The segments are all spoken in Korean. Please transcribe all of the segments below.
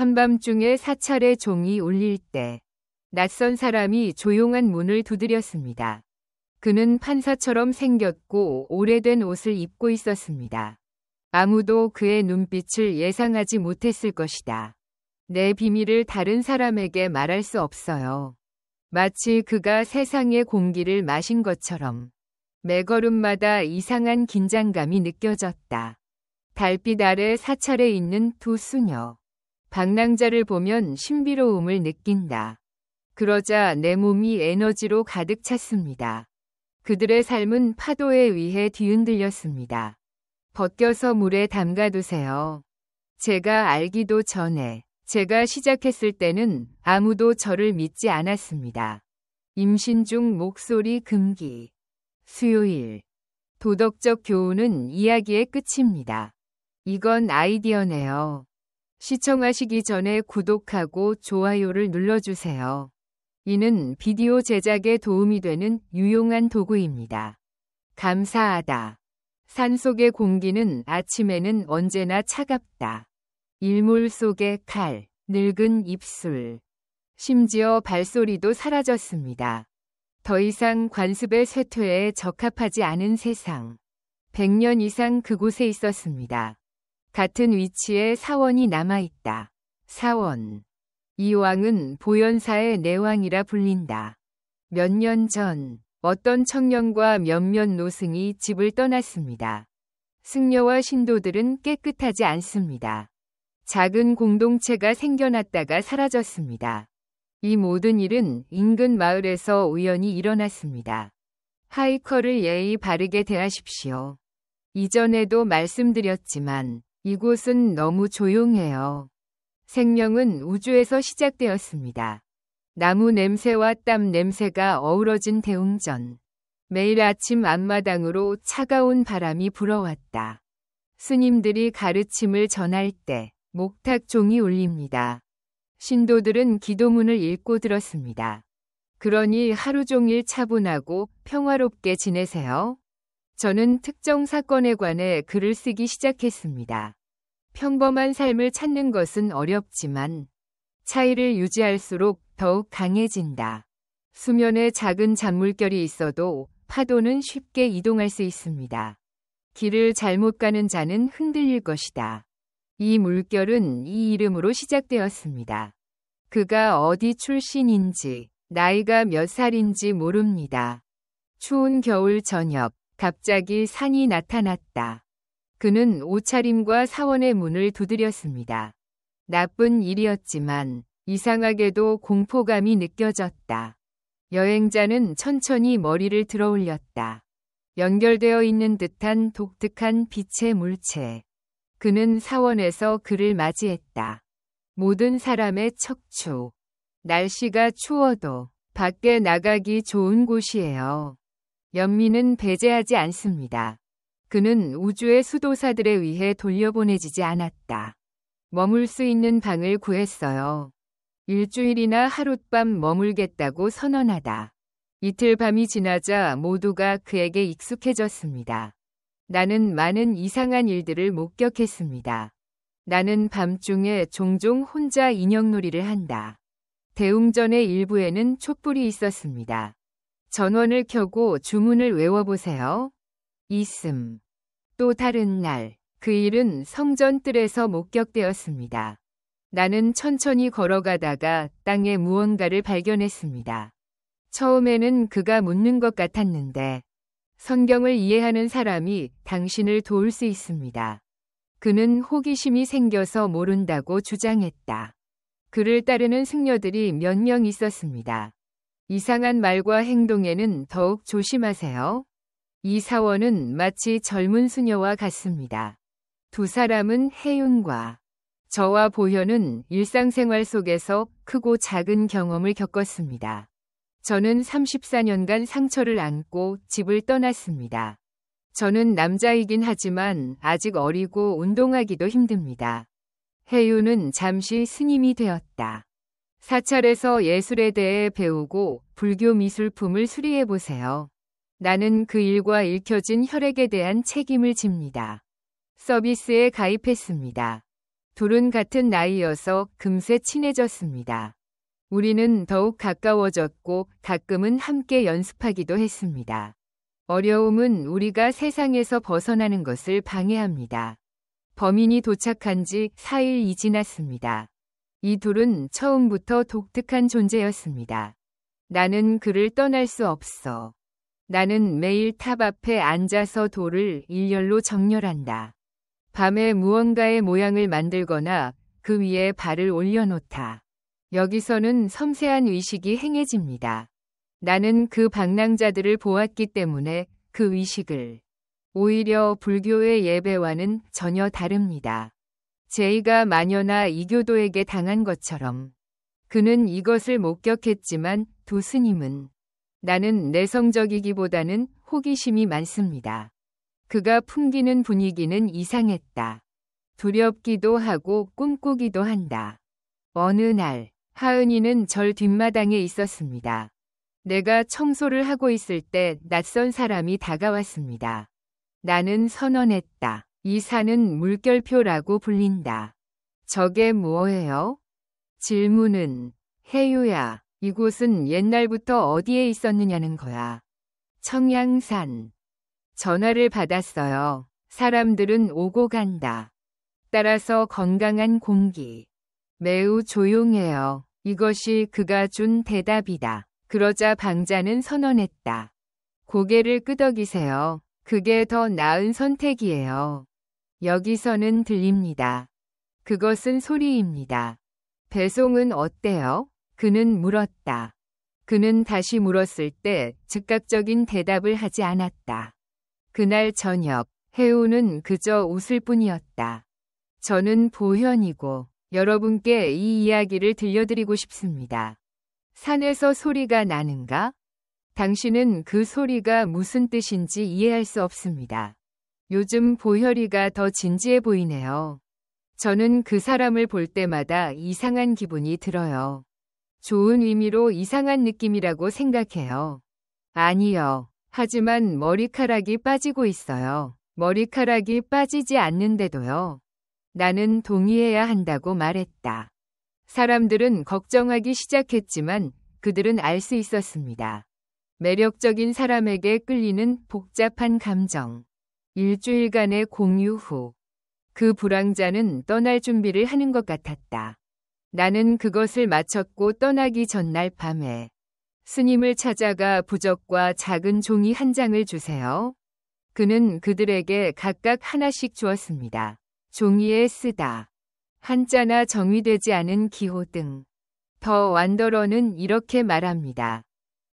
한밤중에 사찰의 종이 울릴 때 낯선 사람이 조용한 문을 두드렸습니다. 그는 판사처럼 생겼고 오래된 옷을 입고 있었습니다. 아무도 그의 눈빛을 예상하지 못했을 것이다. 내 비밀을 다른 사람에게 말할 수 없어요. 마치 그가 세상의 공기를 마신 것처럼 매 걸음마다 이상한 긴장감이 느껴졌다. 달빛 아래 사찰에 있는 두 수녀. 방랑자를 보면 신비로움을 느낀다. 그러자 내 몸이 에너지로 가득 찼습니다. 그들의 삶은 파도에 의해 뒤흔들렸습니다. 벗겨서 물에 담가두세요. 제가 알기도 전에 제가 시작했을 때는 아무도 저를 믿지 않았습니다. 임신 중 목소리 금기. 수요일. 도덕적 교훈은 이야기의 끝입니다. 이건 아이디어네요. 시청하시기 전에 구독하고 좋아요를 눌러주세요. 이는 비디오 제작에 도움이 되는 유용한 도구입니다. 감사하다. 산속의 공기는 아침에는 언제나 차갑다. 일몰 속의 칼, 늙은 입술. 심지어 발소리도 사라졌습니다. 더 이상 관습의 쇠퇴에 적합하지 않은 세상. 100년 이상 그곳에 있었습니다. 같은 위치에 사원이 남아있다. 사원. 이 왕은 보현사의 내왕이라 불린다. 몇 년 전 어떤 청년과 몇몇 노승이 집을 떠났습니다. 승려와 신도들은 깨끗하지 않습니다. 작은 공동체가 생겨났다가 사라졌습니다. 이 모든 일은 인근 마을에서 우연히 일어났습니다. 하이커를 예의 바르게 대하십시오. 이전에도 말씀드렸지만 이곳은 너무 조용해요. 생명은 우주에서 시작되었습니다. 나무 냄새와 땀 냄새가 어우러진 대웅전. 매일 아침 앞마당으로 차가운 바람이 불어왔다. 스님들이 가르침을 전할 때 목탁 종이 울립니다. 신도들은 기도문을 읽고 들었습니다. 그러니 하루 종일 차분하고 평화롭게 지내세요. 저는 특정 사건에 관해 글을 쓰기 시작했습니다. 평범한 삶을 찾는 것은 어렵지만 차이를 유지할수록 더욱 강해진다. 수면에 작은 잔물결이 있어도 파도는 쉽게 이동할 수 있습니다. 길을 잘못 가는 자는 흔들릴 것이다. 이 물결은 이 이름으로 시작되었습니다. 그가 어디 출신인지, 나이가 몇 살인지 모릅니다. 추운 겨울 저녁, 갑자기 산이 나타났다. 그는 옷차림과 사원의 문을 두드렸습니다. 나쁜 일이었지만 이상하게도 공포감이 느껴졌다. 여행자는 천천히 머리를 들어 올렸다. 연결되어 있는 듯한 독특한 빛의 물체. 그는 사원에서 그를 맞이했다. 모든 사람의 척추. 날씨가 추워도 밖에 나가기 좋은 곳이에요. 연민은 배제하지 않습니다. 그는 우주의 수도사들에 의해 돌려보내지지 않았다. 머물 수 있는 방을 구했어요. 일주일이나 하룻밤 머물겠다고 선언하다. 이틀 밤이 지나자 모두가 그에게 익숙해졌습니다. 나는 많은 이상한 일들을 목격했습니다. 나는 밤중에 종종 혼자 인형놀이를 한다. 대웅전의 일부에는 촛불이 있었습니다. 전원을 켜고 주문을 외워보세요. 있음. 또 다른 날, 그 일은 성전 뜰에서 목격되었습니다. 나는 천천히 걸어가다가 땅에 무언가를 발견했습니다. 처음에는 그가 묻는 것 같았는데 성경을 이해하는 사람이 당신을 도울 수 있습니다. 그는 호기심이 생겨서 모른다고 주장했다. 그를 따르는 승려들이 몇 명 있었습니다. 이상한 말과 행동에는 더욱 조심하세요. 이 사원은 마치 젊은 수녀와 같습니다. 두 사람은 해윤과 저와 보현은 일상생활 속에서 크고 작은 경험을 겪었습니다. 저는 34년간 상처를 안고 집을 떠났습니다. 저는 남자이긴 하지만 아직 어리고 운동하기도 힘듭니다. 해윤은 잠시 스님이 되었다. 사찰에서 예술에 대해 배우고 불교 미술품을 수리해보세요. 나는 그 일과 읽혀진 혈액에 대한 책임을 집니다. 서비스에 가입했습니다. 둘은 같은 나이여서 금세 친해졌습니다. 우리는 더욱 가까워졌고 가끔은 함께 연습하기도 했습니다. 어려움은 우리가 세상에서 벗어나는 것을 방해합니다. 범인이 도착한 지 4일이 지났습니다. 이 둘은 처음부터 독특한 존재였습니다. 나는 그를 떠날 수 없어. 나는 매일 탑 앞에 앉아서 돌을 일렬로 정렬한다. 밤에 무언가의 모양을 만들거나 그 위에 발을 올려놓다. 여기서는 섬세한 의식이 행해집니다. 나는 그 방랑자들을 보았기 때문에 그 의식을 오히려 불교의 예배와는 전혀 다릅니다. 제이가 마녀나 이교도에게 당한 것처럼 그는 이것을 목격했지만 두 스님은 나는 내성적이기보다는 호기심이 많습니다. 그가 풍기는 분위기는 이상했다. 두렵기도 하고 꿈꾸기도 한다. 어느 날 하은이는 절 뒷마당에 있었습니다. 내가 청소를 하고 있을 때 낯선 사람이 다가왔습니다. 나는 선언했다. 이 산은 물결표라고 불린다. 저게 뭐예요? 질문은 혜유야, 이곳은 옛날부터 어디에 있었느냐는 거야. 청양산. 전화를 받았어요. 사람들은 오고 간다. 따라서 건강한 공기. 매우 조용해요. 이것이 그가 준 대답이다. 그러자 방자는 선언했다. 고개를 끄덕이세요. 그게 더 나은 선택이에요. 여기서는 들립니다. 그것은 소리입니다. 배송은 어때요? 그는 물었다. 그는 다시 물었을 때 즉각적인 대답을 하지 않았다. 그날 저녁, 혜우는 그저 웃을 뿐이었다. 저는 보현이고 여러분께 이 이야기를 들려드리고 싶습니다. 산에서 소리가 나는가? 당신은 그 소리가 무슨 뜻인지 이해할 수 없습니다. 요즘 보혈이가 더 진지해 보이네요. 저는 그 사람을 볼 때마다 이상한 기분이 들어요. 좋은 의미로 이상한 느낌이라고 생각해요. 아니요. 하지만 머리카락이 빠지고 있어요. 머리카락이 빠지지 않는데도요. 나는 동의해야 한다고 말했다. 사람들은 걱정하기 시작했지만 그들은 알 수 있었습니다. 매력적인 사람에게 끌리는 복잡한 감정. 일주일간의 공유 후 그 불황자는 떠날 준비를 하는 것 같았다. 나는 그것을 마쳤고 떠나기 전날 밤에 스님을 찾아가 부적과 작은 종이 한 장을 주세요. 그는 그들에게 각각 하나씩 주었습니다. 종이에 쓰다. 한자나 정의되지 않은 기호 등. 더 완더러는 이렇게 말합니다.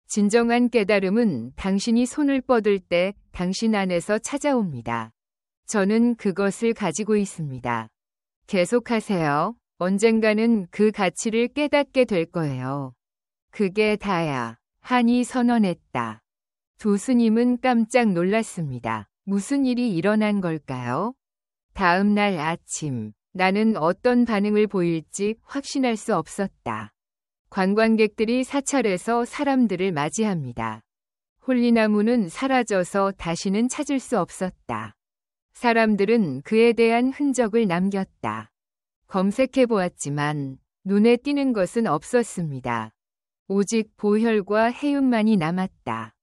진정한 깨달음은 당신이 손을 뻗을 때 당신 안에서 찾아옵니다. 저는 그것을 가지고 있습니다. 계속하세요. 언젠가는 그 가치를 깨닫게 될 거예요. 그게 다야. 한이 선언했다. 두 스님은 깜짝 놀랐습니다. 무슨 일이 일어난 걸까요? 다음 날 아침, 나는 어떤 반응을 보일지 확신할 수 없었다. 관광객들이 사찰에서 사람들을 맞이합니다. 홀리나무는 사라져서 다시는 찾을 수 없었다. 사람들은 그에 대한 흔적을 남겼다. 검색해 보았지만 눈에 띄는 것은 없었습니다. 오직 보혈과 해윤만이 남았다.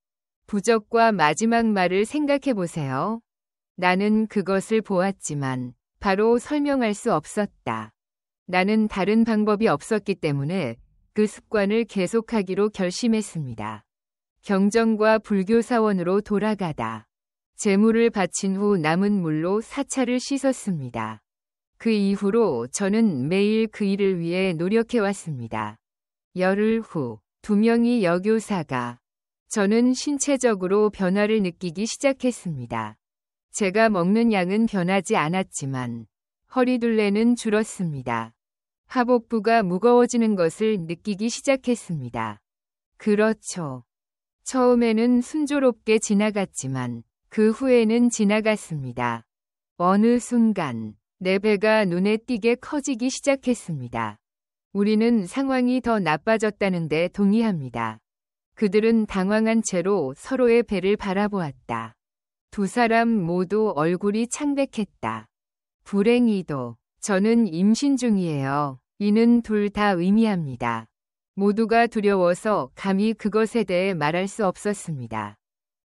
부적과 마지막 말을 생각해 보세요. 나는 그것을 보았지만 바로 설명할 수 없었다. 나는 다른 방법이 없었기 때문에 그 습관을 계속하기로 결심했습니다. 경정과 불교 사원으로 돌아가다. 제물을 바친 후 남은 물로 사찰을 씻었습니다. 그 이후로 저는 매일 그 일을 위해 노력해왔습니다. 열흘 후, 2명의 여교사가 저는 신체적으로 변화를 느끼기 시작했습니다. 제가 먹는 양은 변하지 않았지만 허리둘레는 줄었습니다. 하복부가 무거워지는 것을 느끼기 시작했습니다. 그렇죠. 처음에는 순조롭게 지나갔지만 그 후에는 지나갔습니다. 어느 순간 내 배가 눈에 띄게 커지기 시작했습니다. 우리는 상황이 더 나빠졌다는데 동의합니다. 그들은 당황한 채로 서로의 배를 바라보았다. 두 사람 모두 얼굴이 창백했다. 불행히도 저는 임신 중이에요. 이는 둘 다 의미합니다. 모두가 두려워서 감히 그것에 대해 말할 수 없었습니다.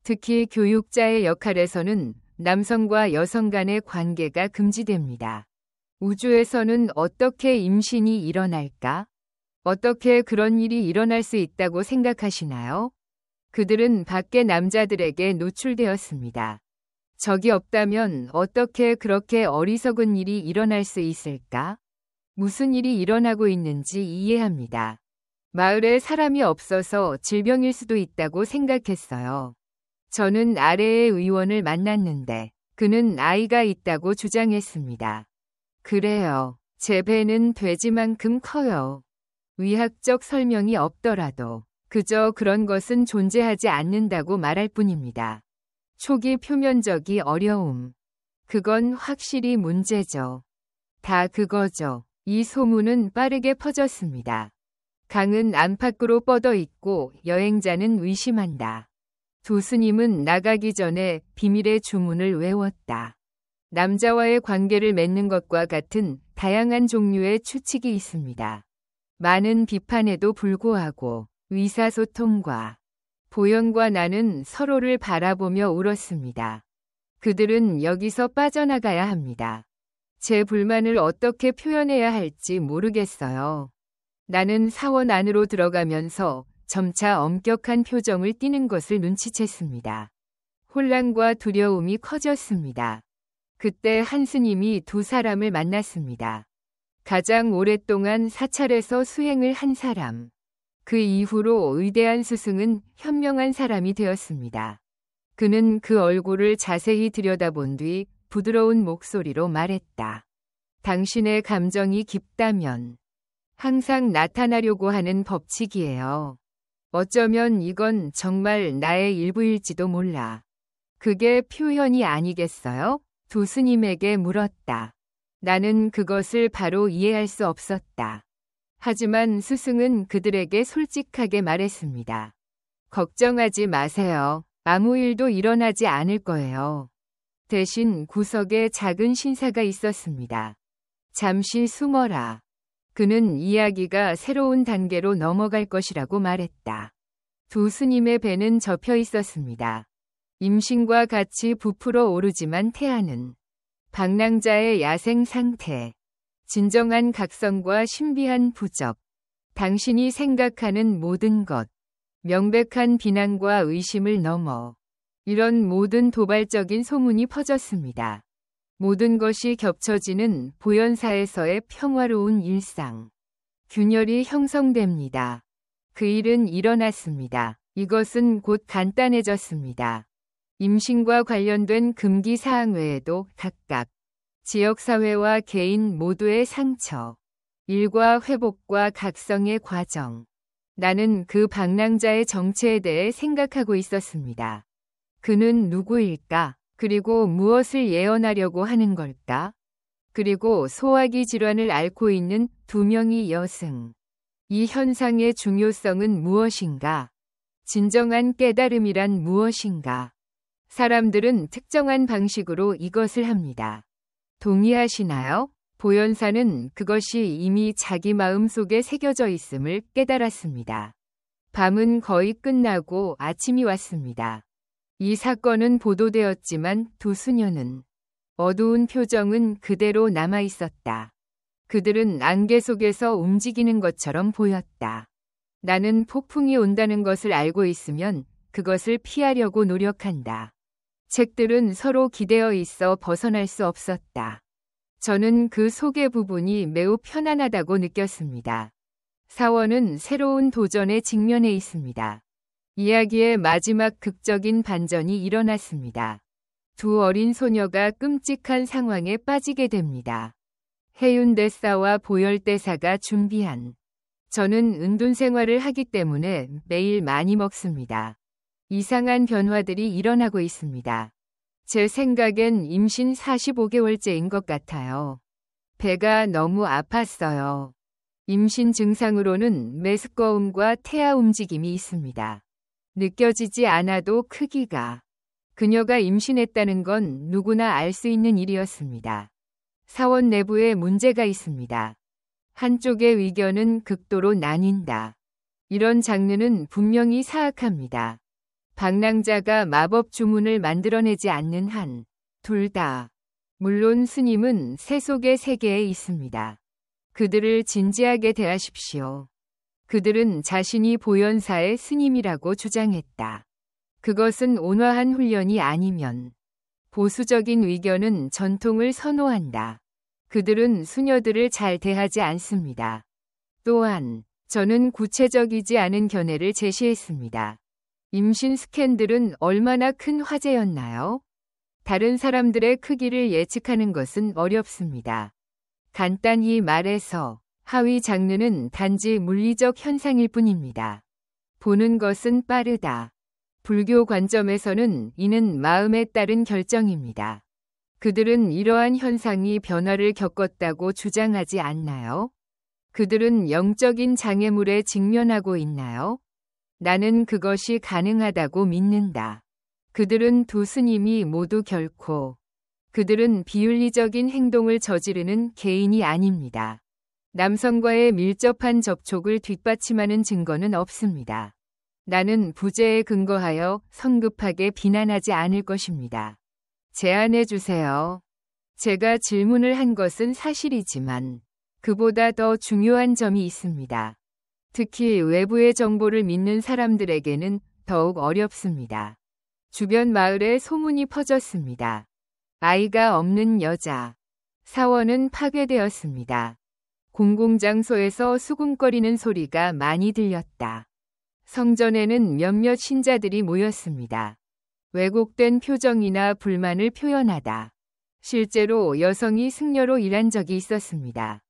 특히 교육자의 역할에서는 남성과 여성 간의 관계가 금지됩니다. 우주에서는 어떻게 임신이 일어날까? 어떻게 그런 일이 일어날 수 있다고 생각하시나요? 그들은 밖의 남자들에게 노출되었습니다. 적이 없다면 어떻게 그렇게 어리석은 일이 일어날 수 있을까? 무슨 일이 일어나고 있는지 이해합니다. 마을에 사람이 없어서 질병일 수도 있다고 생각했어요. 저는 아래의 의원을 만났는데 그는 아이가 있다고 주장했습니다. 그래요. 제 배는 돼지만큼 커요. 의학적 설명이 없더라도 그저 그런 것은 존재하지 않는다고 말할 뿐입니다. 초기 표면적이 어려움. 그건 확실히 문제죠. 다 그거죠. 이 소문은 빠르게 퍼졌습니다. 강은 안팎으로 뻗어 있고 여행자는 의심한다. 두 스님은 나가기 전에 비밀의 주문을 외웠다. 남자와의 관계를 맺는 것과 같은 다양한 종류의 추측이 있습니다. 많은 비판에도 불구하고 의사소통과 보현과 나는 서로를 바라보며 울었습니다. 그들은 여기서 빠져나가야 합니다. 제 불만을 어떻게 표현해야 할지 모르겠어요. 나는 사원 안으로 들어가면서 점차 엄격한 표정을 띠는 것을 눈치챘습니다. 혼란과 두려움이 커졌습니다. 그때 한 스님이 두 사람을 만났습니다. 가장 오랫동안 사찰에서 수행을 한 사람. 그 이후로 의대한 스승은 현명한 사람이 되었습니다. 그는 그 얼굴을 자세히 들여다본 뒤 부드러운 목소리로 말했다. 당신의 감정이 깊다면 항상 나타나려고 하는 법칙이에요. 어쩌면 이건 정말 나의 일부일지도 몰라. 그게 표현이 아니겠어요? 두 스님에게 물었다. 나는 그것을 바로 이해할 수 없었다. 하지만 스승은 그들에게 솔직하게 말했습니다. 걱정하지 마세요. 아무 일도 일어나지 않을 거예요. 대신 구석에 작은 신사가 있었습니다. 잠시 숨어라. 그는 이야기가 새로운 단계로 넘어갈 것이라고 말했다. 두 스님의 배는 접혀 있었습니다. 임신과 같이 부풀어 오르지만 태아는 방랑자의 야생 상태, 진정한 각성과 신비한 부적, 당신이 생각하는 모든 것, 명백한 비난과 의심을 넘어 이런 모든 도발적인 소문이 퍼졌습니다. 모든 것이 겹쳐지는 보현사에서의 평화로운 일상. 균열이 형성됩니다. 그 일은 일어났습니다. 이것은 곧 간단해졌습니다. 임신과 관련된 금기 사항 외에도 각각 지역사회와 개인 모두의 상처, 일과 회복과 각성의 과정. 나는 그 방랑자의 정체에 대해 생각하고 있었습니다. 그는 누구일까? 그리고 무엇을 예언하려고 하는 걸까? 그리고 소화기 질환을 앓고 있는 두 명의 여성. 이 현상의 중요성은 무엇인가? 진정한 깨달음이란 무엇인가? 사람들은 특정한 방식으로 이것을 합니다. 동의하시나요? 보현사는 그것이 이미 자기 마음 속에 새겨져 있음을 깨달았습니다. 밤은 거의 끝나고 아침이 왔습니다. 이 사건은 보도되었지만 두 수녀는 어두운 표정은 그대로 남아 있었다. 그들은 안개 속에서 움직이는 것처럼 보였다. 나는 폭풍이 온다는 것을 알고 있으면 그것을 피하려고 노력한다. 책들은 서로 기대어 있어 벗어날 수 없었다. 저는 그 소개 부분이 매우 편안하다고 느꼈습니다. 사원은 새로운 도전에 직면해 있습니다. 이야기의 마지막 극적인 반전이 일어났습니다. 두 어린 소녀가 끔찍한 상황에 빠지게 됩니다. 해윤대사와 보열대사가 준비한. 저는 은둔 생활을 하기 때문에 매일 많이 먹습니다. 이상한 변화들이 일어나고 있습니다. 제 생각엔 임신 45개월째인 것 같아요. 배가 너무 아팠어요. 임신 증상으로는 메스꺼움과 태아 움직임이 있습니다. 느껴지지 않아도 크기가. 그녀가 임신했다는 건 누구나 알 수 있는 일이었습니다. 사원 내부에 문제가 있습니다. 한쪽의 의견은 극도로 나뉜다. 이런 장르는 분명히 사악합니다. 방랑자가 마법 주문을 만들어내지 않는 한, 둘 다. 물론 스님은 새 속의 세계에 있습니다. 그들을 진지하게 대하십시오. 그들은 자신이 보현사의 스님이라고 주장했다. 그것은 온화한 훈련이 아니면 보수적인 의견은 전통을 선호한다. 그들은 수녀들을 잘 대하지 않습니다. 또한 저는 구체적이지 않은 견해를 제시했습니다. 임신 스캔들은 얼마나 큰 화제였나요? 다른 사람들의 크기를 예측하는 것은 어렵습니다. 간단히 말해서 하위 장르는 단지 물리적 현상일 뿐입니다. 보는 것은 빠르다. 불교 관점에서는 이는 마음에 따른 결정입니다. 그들은 이러한 현상이 변화를 겪었다고 주장하지 않나요? 그들은 영적인 장애물에 직면하고 있나요? 나는 그것이 가능하다고 믿는다. 그들은 두 스님이 모두 결코 그들은 비윤리적인 행동을 저지르는 개인이 아닙니다. 남성과의 밀접한 접촉을 뒷받침하는 증거는 없습니다. 나는 부재에 근거하여 성급하게 비난하지 않을 것입니다. 제안해 주세요. 제가 질문을 한 것은 사실이지만 그보다 더 중요한 점이 있습니다. 특히 외부의 정보를 믿는 사람들에게는 더욱 어렵습니다. 주변 마을에 소문이 퍼졌습니다. 아이가 없는 여자. 사원은 파괴되었습니다. 공공장소에서 수군거리는 소리가 많이 들렸다. 성전에는 몇몇 신자들이 모였습니다. 왜곡된 표정이나 불만을 표현하다. 실제로 여성이 승려로 일한 적이 있었습니다.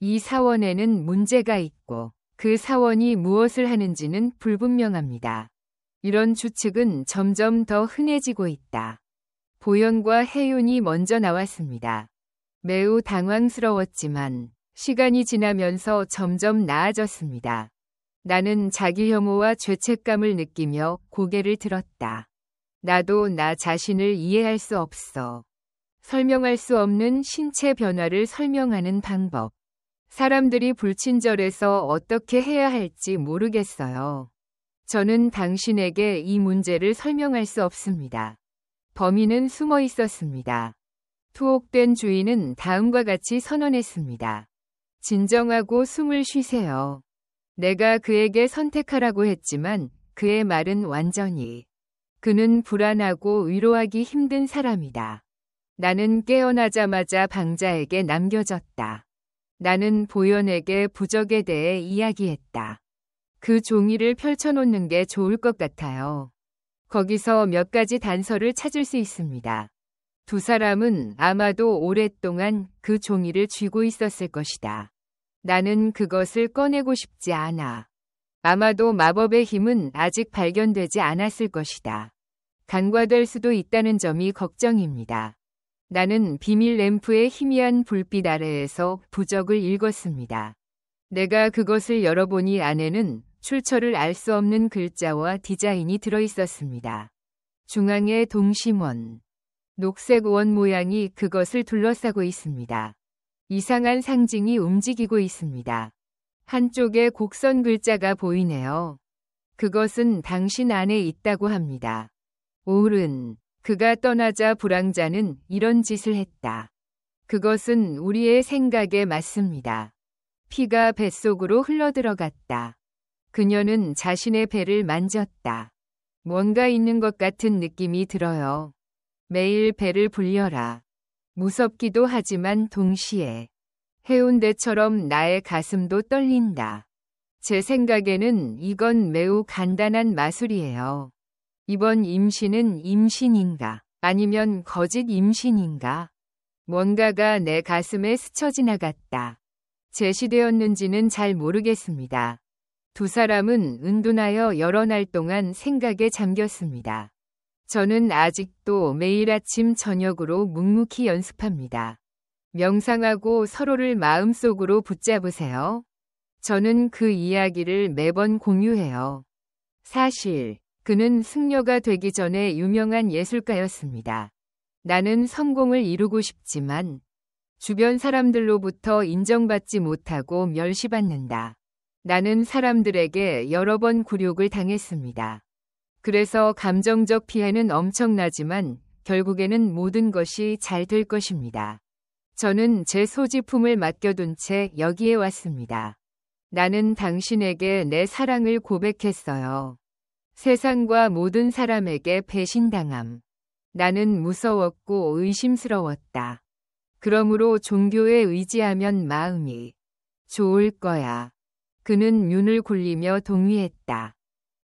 이 사원에는 문제가 있고 그 사원이 무엇을 하는지는 불분명합니다. 이런 추측은 점점 더 흔해지고 있다. 보현과 혜윤이 먼저 나왔습니다. 매우 당황스러웠지만 시간이 지나면서 점점 나아졌습니다. 나는 자기 혐오와 죄책감을 느끼며 고개를 들었다. 나도 나 자신을 이해할 수 없어. 설명할 수 없는 신체 변화를 설명하는 방법. 사람들이 불친절해서 어떻게 해야 할지 모르겠어요. 저는 당신에게 이 문제를 설명할 수 없습니다. 범인은 숨어 있었습니다. 투옥된 주인은 다음과 같이 선언했습니다. 진정하고 숨을 쉬세요. 내가 그에게 선택하라고 했지만 그의 말은 완전히 그는 불안하고 위로하기 힘든 사람이다. 나는 깨어나자마자 방자에게 남겨졌다. 나는 보현에게 부적에 대해 이야기했다. 그 종이를 펼쳐놓는 게 좋을 것 같아요. 거기서 몇 가지 단서를 찾을 수 있습니다. 두 사람은 아마도 오랫동안 그 종이를 쥐고 있었을 것이다. 나는 그것을 꺼내고 싶지 않아. 아마도 마법의 힘은 아직 발견되지 않았을 것이다. 간과될 수도 있다는 점이 걱정입니다. 나는 비밀 램프의 희미한 불빛 아래에서 부적을 읽었습니다. 내가 그것을 열어보니 안에는 출처를 알 수 없는 글자와 디자인이 들어있었습니다. 중앙에 동심원, 녹색 원 모양이 그것을 둘러싸고 있습니다. 이상한 상징이 움직이고 있습니다. 한쪽에 곡선 글자가 보이네요. 그것은 당신 안에 있다고 합니다. 오른, 그가 떠나자 불황자는 이런 짓을 했다. 그것은 우리의 생각에 맞습니다. 피가 뱃속으로 흘러들어갔다. 그녀는 자신의 배를 만졌다. 뭔가 있는 것 같은 느낌이 들어요. 매일 배를 불려라. 무섭기도 하지만 동시에 해운대처럼 나의 가슴도 떨린다. 제 생각에는 이건 매우 간단한 마술이에요. 이번 임신은 임신인가? 아니면 거짓 임신인가? 뭔가가 내 가슴에 스쳐 지나갔다. 제시되었는지는 잘 모르겠습니다. 두 사람은 은둔하여 여러 날 동안 생각에 잠겼습니다. 저는 아직도 매일 아침 저녁으로 묵묵히 연습합니다. 명상하고 서로를 마음속으로 붙잡으세요. 저는 그 이야기를 매번 공유해요. 사실 그는 승려가 되기 전에 유명한 예술가였습니다. 나는 성공을 이루고 싶지만 주변 사람들로부터 인정받지 못하고 멸시받는다. 나는 사람들에게 여러 번 굴욕을 당했습니다. 그래서 감정적 피해는 엄청나지만 결국에는 모든 것이 잘 될 것입니다. 저는 제 소지품을 맡겨둔 채 여기에 왔습니다. 나는 당신에게 내 사랑을 고백했어요. 세상과 모든 사람에게 배신당함. 나는 무서웠고 의심스러웠다. 그러므로 종교에 의지하면 마음이 좋을 거야. 그는 눈을 굴리며 동의했다.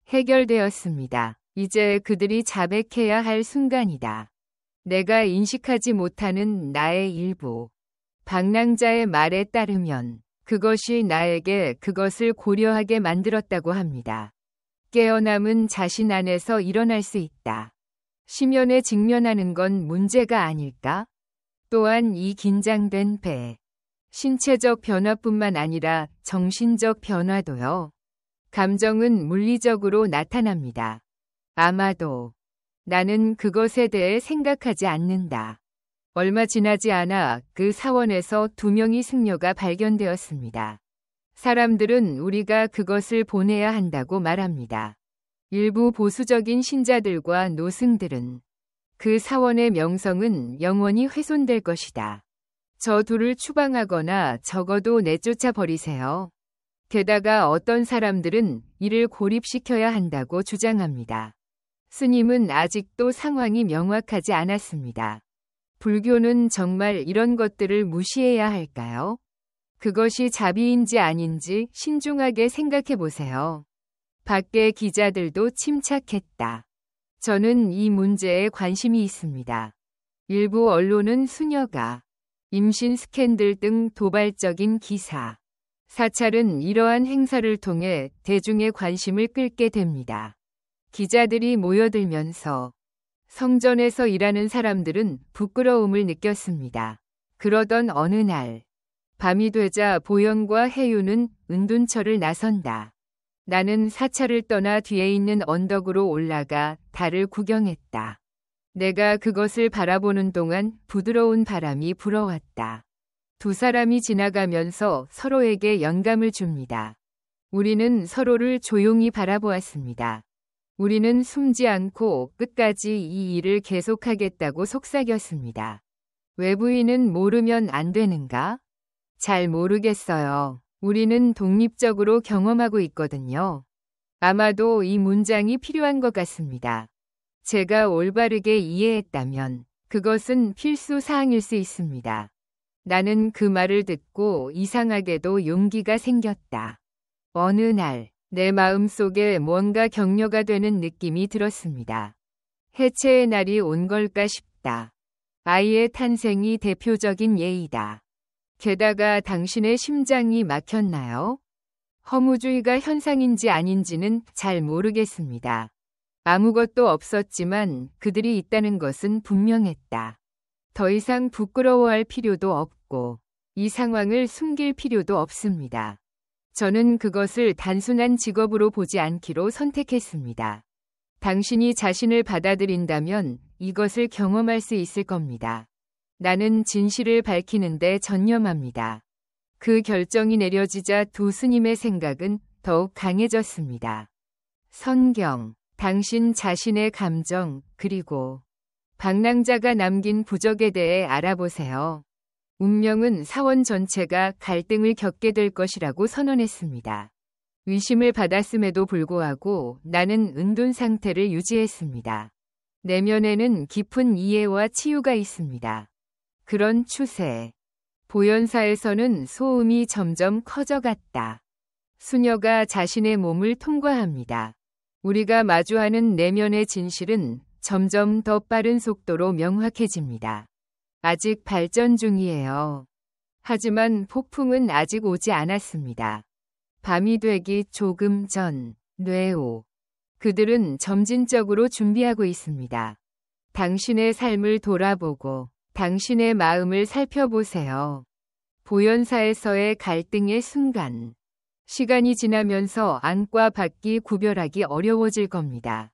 해결되었습니다. 이제 그들이 자백해야 할 순간이다. 내가 인식하지 못하는 나의 일부. 방랑자의 말에 따르면 그것이 나에게 그것을 고려하게 만들었다고 합니다. 깨어남은 자신 안에서 일어날 수 있다. 심연에 직면하는 건 문제가 아닐까? 또한 이 긴장된 배. 신체적 변화뿐만 아니라 정신적 변화도요. 감정은 물리적으로 나타납니다. 아마도 나는 그것에 대해 생각하지 않는다. 얼마 지나지 않아 그 사원에서 2명의 승려가 발견되었습니다. 사람들은 우리가 그것을 보내야 한다고 말합니다. 일부 보수적인 신자들과 노승들은 그 사원의 명성은 영원히 훼손될 것이다. 저 둘을 추방하거나 적어도 내쫓아 버리세요. 게다가 어떤 사람들은 이를 고립시켜야 한다고 주장합니다. 스님은 아직도 상황이 명확하지 않았습니다. 불교는 정말 이런 것들을 무시해야 할까요? 그것이 자비인지 아닌지 신중하게 생각해 보세요. 밖의 기자들도 침착했다. 저는 이 문제에 관심이 있습니다. 일부 언론은 수녀가 임신 스캔들 등 도발적인 기사, 사찰은 이러한 행사를 통해 대중의 관심을 끌게 됩니다. 기자들이 모여들면서 성전에서 일하는 사람들은 부끄러움을 느꼈습니다. 그러던 어느 날, 밤이 되자 보영과 해유는 은둔처를 나선다. 나는 사찰을 떠나 뒤에 있는 언덕으로 올라가 달을 구경했다. 내가 그것을 바라보는 동안 부드러운 바람이 불어왔다. 두 사람이 지나가면서 서로에게 영감을 줍니다. 우리는 서로를 조용히 바라보았습니다. 우리는 숨지 않고 끝까지 이 일을 계속하겠다고 속삭였습니다. 외부인은 모르면 안 되는가? 잘 모르겠어요. 우리는 독립적으로 경험하고 있거든요. 아마도 이 문장이 필요한 것 같습니다. 제가 올바르게 이해했다면 그것은 필수 사항일 수 있습니다. 나는 그 말을 듣고 이상하게도 용기가 생겼다. 어느 날, 내 마음속에 뭔가 격려가 되는 느낌이 들었습니다. 해체의 날이 온 걸까 싶다. 아이의 탄생이 대표적인 예이다. 게다가 당신의 심장이 막혔나요? 허무주의가 현상인지 아닌지는 잘 모르겠습니다. 아무것도 없었지만 그들이 있다는 것은 분명했다. 더 이상 부끄러워할 필요도 없고 이 상황을 숨길 필요도 없습니다. 저는 그것을 단순한 직업으로 보지 않기로 선택했습니다. 당신이 자신을 받아들인다면 이것을 경험할 수 있을 겁니다. 나는 진실을 밝히는데 전념합니다. 그 결정이 내려지자 두 스님의 생각은 더욱 강해졌습니다. 성경, 당신 자신의 감정, 그리고 방랑자가 남긴 부적에 대해 알아보세요. 운명은 사원 전체가 갈등을 겪게 될 것이라고 선언했습니다. 위심을 받았음에도 불구하고 나는 은둔 상태를 유지했습니다. 내면에는 깊은 이해와 치유가 있습니다. 그런 추세. 보현사에서는 소음이 점점 커져갔다. 수녀가 자신의 몸을 통과합니다. 우리가 마주하는 내면의 진실은 점점 더 빠른 속도로 명확해집니다. 아직 발전 중이에요. 하지만 폭풍은 아직 오지 않았습니다. 밤이 되기 조금 전, 뇌오. 그들은 점진적으로 준비하고 있습니다. 당신의 삶을 돌아보고 당신의 마음을 살펴보세요. 보현사에서의 갈등의 순간. 시간이 지나면서 안과 밖이 구별하기 어려워질 겁니다.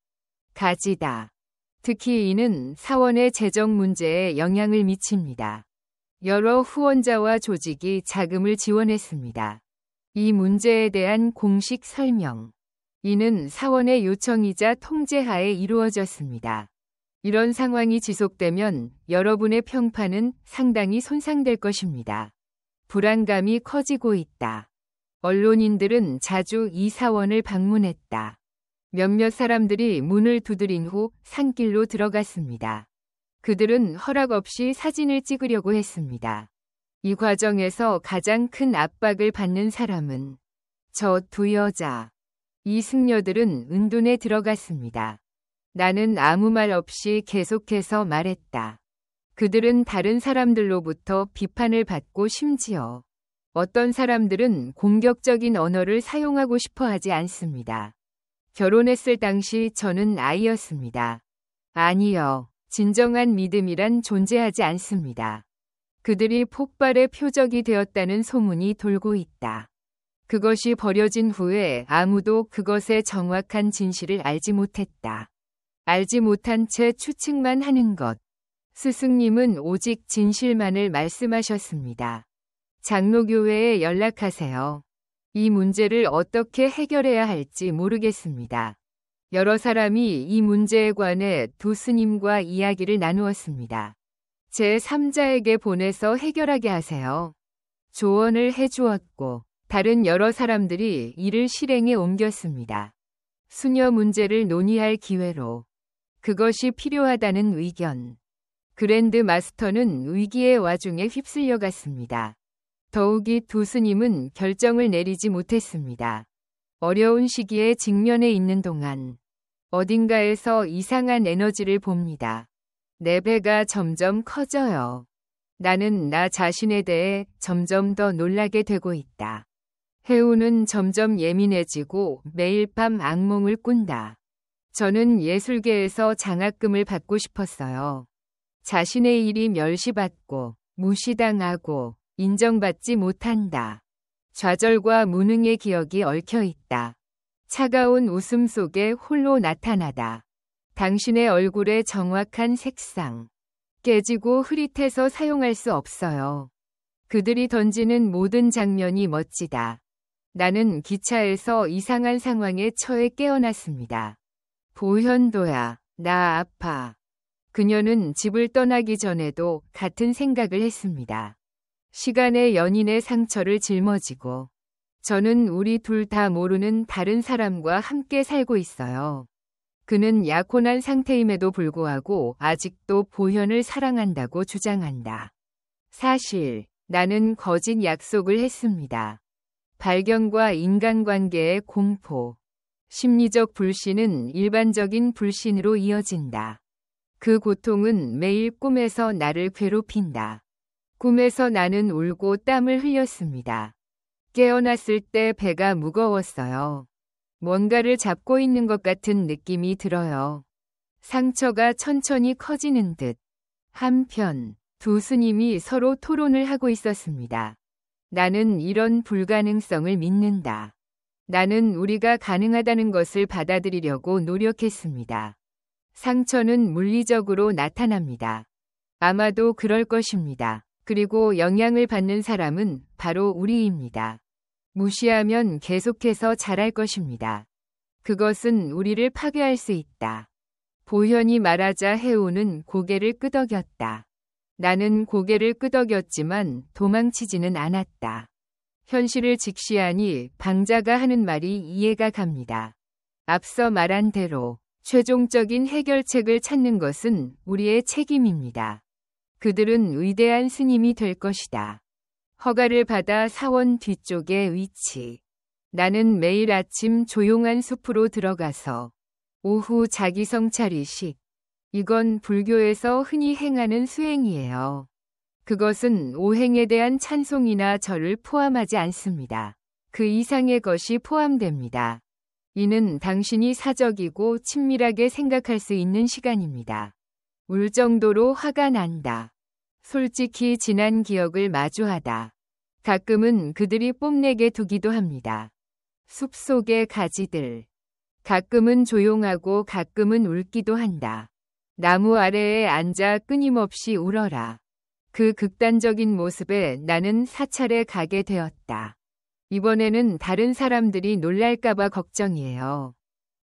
가지다. 특히 이는 사원의 재정 문제에 영향을 미칩니다. 여러 후원자와 조직이 자금을 지원했습니다. 이 문제에 대한 공식 설명. 이는 사원의 요청이자 통제하에 이루어졌습니다. 이런 상황이 지속되면 여러분의 평판은 상당히 손상될 것입니다. 불안감이 커지고 있다. 언론인들은 자주 이 사원을 방문했다. 몇몇 사람들이 문을 두드린 후 산길로 들어갔습니다. 그들은 허락 없이 사진을 찍으려고 했습니다. 이 과정에서 가장 큰 압박을 받는 사람은 저 두 여자. 이 승려들은 은둔에 들어갔습니다. 나는 아무 말 없이 계속해서 말했다. 그들은 다른 사람들로부터 비판을 받고 심지어 어떤 사람들은 공격적인 언어를 사용하고 싶어 하지 않습니다. 결혼했을 당시 저는 아이였습니다. 아니요. 진정한 믿음이란 존재하지 않습니다. 그들이 폭발의 표적이 되었다는 소문이 돌고 있다. 그것이 벌어진 후에 아무도 그것의 정확한 진실을 알지 못했다. 알지 못한 채 추측만 하는 것. 스승님은 오직 진실만을 말씀하셨습니다. 장로교회에 연락하세요. 이 문제를 어떻게 해결해야 할지 모르겠습니다. 여러 사람이 이 문제에 관해 두 스님과 이야기를 나누었습니다. 제3자에게 보내서 해결하게 하세요. 조언을 해주었고 다른 여러 사람들이 이를 실행에 옮겼습니다. 수녀 문제를 논의할 기회로 그것이 필요하다는 의견. 그랜드 마스터는 위기의 와중에 휩쓸려 갔습니다. 더욱이 두 스님은 결정을 내리지 못했습니다. 어려운 시기에 직면해 있는 동안 어딘가에서 이상한 에너지를 봅니다. 내 배가 점점 커져요. 나는 나 자신에 대해 점점 더 놀라게 되고 있다. 해우는 점점 예민해지고 매일 밤 악몽을 꾼다. 저는 예술계에서 장학금을 받고 싶었어요. 자신의 일이 멸시받고 무시당하고 인정받지 못한다. 좌절과 무능의 기억이 얽혀 있다. 차가운 웃음 속에 홀로 나타나다. 당신의 얼굴의 정확한 색상. 깨지고 흐릿해서 사용할 수 없어요. 그들이 던지는 모든 장면이 멋지다. 나는 기차에서 이상한 상황에 처해 깨어났습니다. 보현도야, 나 아파. 그녀는 집을 떠나기 전에도 같은 생각을 했습니다. 시간의 연인의 상처를 짊어지고 저는 우리 둘 다 모르는 다른 사람과 함께 살고 있어요. 그는 약혼한 상태임에도 불구하고 아직도 보현을 사랑한다고 주장한다. 사실 나는 거짓 약속을 했습니다. 발견과 인간관계의 공포. 심리적 불신은 일반적인 불신으로 이어진다. 그 고통은 매일 꿈에서 나를 괴롭힌다. 꿈에서 나는 울고 땀을 흘렸습니다. 깨어났을 때 배가 무거웠어요. 뭔가를 잡고 있는 것 같은 느낌이 들어요. 상처가 천천히 커지는 듯. 한편 두 스님이 서로 토론을 하고 있었습니다. 나는 이런 불가능성을 믿는다. 나는 우리가 가능하다는 것을 받아들이려고 노력했습니다. 상처는 물리적으로 나타납니다. 아마도 그럴 것입니다. 그리고 영향을 받는 사람은 바로 우리입니다. 무시하면 계속해서 자랄 것입니다. 그것은 우리를 파괴할 수 있다. 보현이 말하자 해우는 고개를 끄덕였다. 나는 고개를 끄덕였지만 도망치지는 않았다. 현실을 직시하니 방자가 하는 말이 이해가 갑니다. 앞서 말한 대로 최종적인 해결책을 찾는 것은 우리의 책임입니다. 그들은 위대한 스님이 될 것이다. 허가를 받아 사원 뒤쪽에 위치. 나는 매일 아침 조용한 숲으로 들어가서 오후 자기 성찰이식. 이건 불교에서 흔히 행하는 수행이에요. 그것은 오행에 대한 찬송이나 절을 포함하지 않습니다. 그 이상의 것이 포함됩니다. 이는 당신이 사적이고 친밀하게 생각할 수 있는 시간입니다. 울 정도로 화가 난다. 솔직히 지난 기억을 마주하다. 가끔은 그들이 뽐내게 두기도 합니다. 숲속의 가지들. 가끔은 조용하고 가끔은 울기도 한다. 나무 아래에 앉아 끊임없이 울어라. 그 극단적인 모습에 나는 사찰에 가게 되었다. 이번에는 다른 사람들이 놀랄까봐 걱정이에요.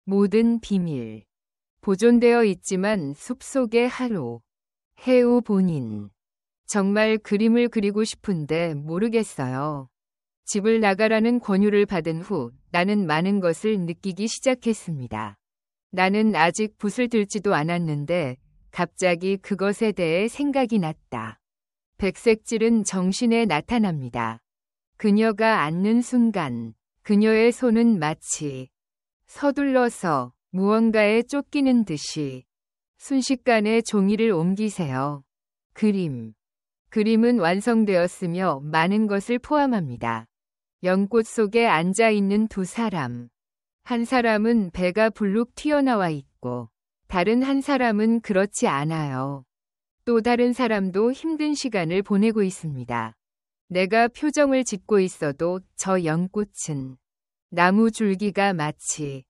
모든 비밀. 보존되어 있지만 숲속의 하루. 해우 본인. 정말 그림을 그리고 싶은데 모르겠어요. 집을 나가라는 권유를 받은 후 나는 많은 것을 느끼기 시작했습니다. 나는 아직 붓을 들지도 않았는데 갑자기 그것에 대해 생각이 났다. 백색질은 정신에 나타납니다. 그녀가 앉는 순간 그녀의 손은 마치 서둘러서 무언가에 쫓기는 듯이 순식간에 종이를 옮기세요. 그림은 완성되었으며 많은 것을 포함합니다. 연꽃 속에 앉아 있는 두 사람. 한 사람은 배가 불룩 튀어나와 있고 다른 한 사람은 그렇지 않아요. 또 다른 사람도 힘든 시간을 보내고 있습니다. 내가 표정을 짓고 있어도 저 연꽃은 나무 줄기가 마치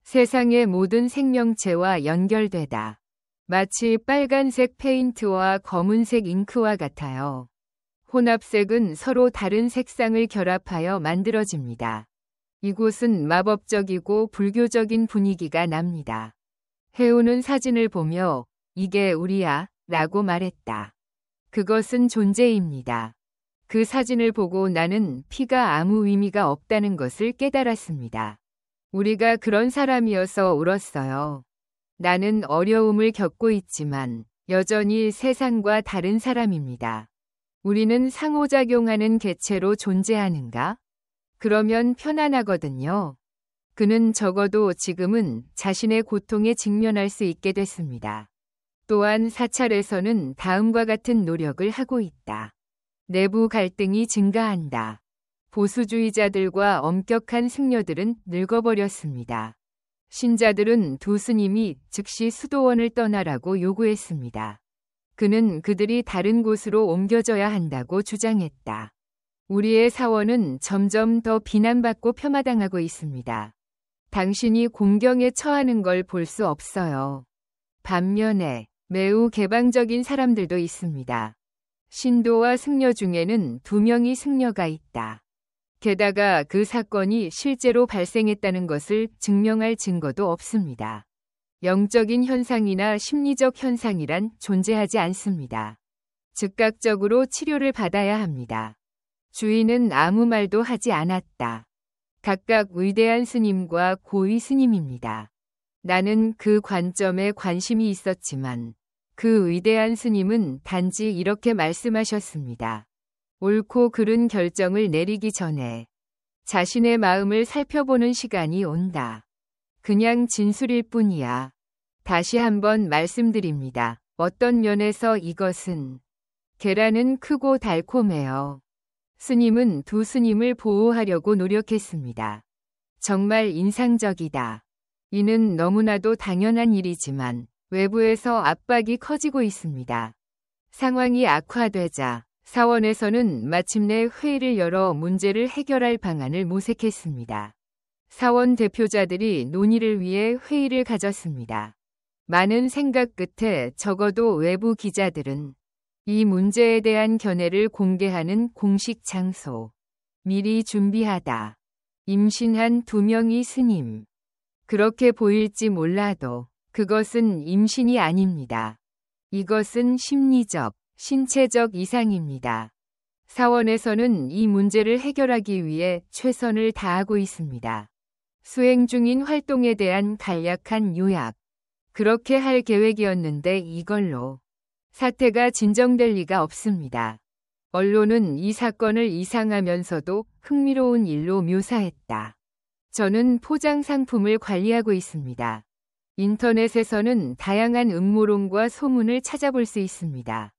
세상의 모든 생명체와 연결되다. 마치 빨간색 페인트와 검은색 잉크와 같아요. 혼합색은 서로 다른 색상을 결합하여 만들어집니다. 이곳은 마법적이고 불교적인 분위기가 납니다. 해우는 사진을 보며 이게 우리야 라고 말했다. 그것은 존재입니다. 그 사진을 보고 나는 피가 아무 의미가 없다는 것을 깨달았습니다. 우리가 그런 사람이어서 울었어요. 나는 어려움을 겪고 있지만 여전히 세상과 다른 사람입니다. 우리는 상호작용하는 객체로 존재하는가? 그러면 편안하거든요. 그는 적어도 지금은 자신의 고통에 직면할 수 있게 됐습니다. 또한 사찰에서는 다음과 같은 노력을 하고 있다. 내부 갈등이 증가한다. 보수주의자들과 엄격한 승려들은 늙어버렸습니다. 신자들은 두 스님이 즉시 수도원을 떠나라고 요구했습니다. 그는 그들이 다른 곳으로 옮겨져야 한다고 주장했다. 우리의 사원은 점점 더 비난받고 폄하당하고 있습니다. 당신이 공경에 처하는 걸 볼 수 없어요. 반면에 매우 개방적인 사람들도 있습니다. 신도와 승려 중에는 2명이 승려가 있다. 게다가 그 사건이 실제로 발생했다는 것을 증명할 증거도 없습니다. 영적인 현상이나 심리적 현상이란 존재하지 않습니다. 즉각적으로 치료를 받아야 합니다. 주인은 아무 말도 하지 않았다. 각각 위대한 스님과 고위 스님입니다. 나는 그 관점에 관심이 있었지만 그 위대한 스님은 단지 이렇게 말씀하셨습니다. 옳고 그른 결정을 내리기 전에 자신의 마음을 살펴보는 시간이 온다. 그냥 진술일 뿐이야. 다시 한번 말씀드립니다. 어떤 면에서 이것은 계란은 크고 달콤해요. 스님은 두 스님을 보호하려고 노력했습니다. 정말 인상적이다. 이는 너무나도 당연한 일이지만 외부에서 압박이 커지고 있습니다. 상황이 악화되자 사원에서는 마침내 회의를 열어 문제를 해결할 방안을 모색했습니다. 사원 대표자들이 논의를 위해 회의를 가졌습니다. 많은 생각 끝에 적어도 외부 기자들은 이 문제에 대한 견해를 공개하는 공식 장소. 미리 준비하다. 임신한 2명의 스님. 그렇게 보일지 몰라도 그것은 임신이 아닙니다. 이것은 심리적, 신체적 이상입니다. 사원에서는 이 문제를 해결하기 위해 최선을 다하고 있습니다. 수행 중인 활동에 대한 간략한 요약. 그렇게 할 계획이었는데 이걸로 사태가 진정될 리가 없습니다. 언론은 이 사건을 이상하면서도 흥미로운 일로 묘사했다. 저는 포장 상품을 관리하고 있습니다. 인터넷에서는 다양한 음모론과 소문을 찾아볼 수 있습니다.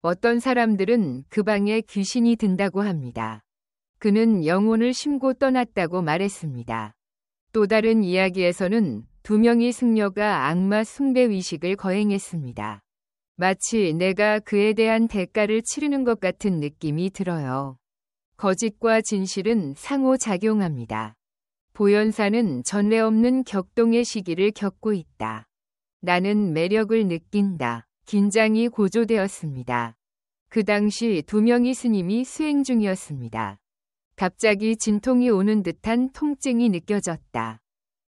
어떤 사람들은 그 방에 귀신이 든다고 합니다. 그는 영혼을 심고 떠났다고 말했습니다. 또 다른 이야기에서는 2명의 승려가 악마 숭배 의식을 거행했습니다. 마치 내가 그에 대한 대가를 치르는 것 같은 느낌이 들어요. 거짓과 진실은 상호작용합니다. 보현사는 전례 없는 격동의 시기를 겪고 있다. 나는 매력을 느낀다. 긴장이 고조되었습니다. 그 당시 2명의 스님이 수행 중이었습니다. 갑자기 진통이 오는 듯한 통증이 느껴졌다.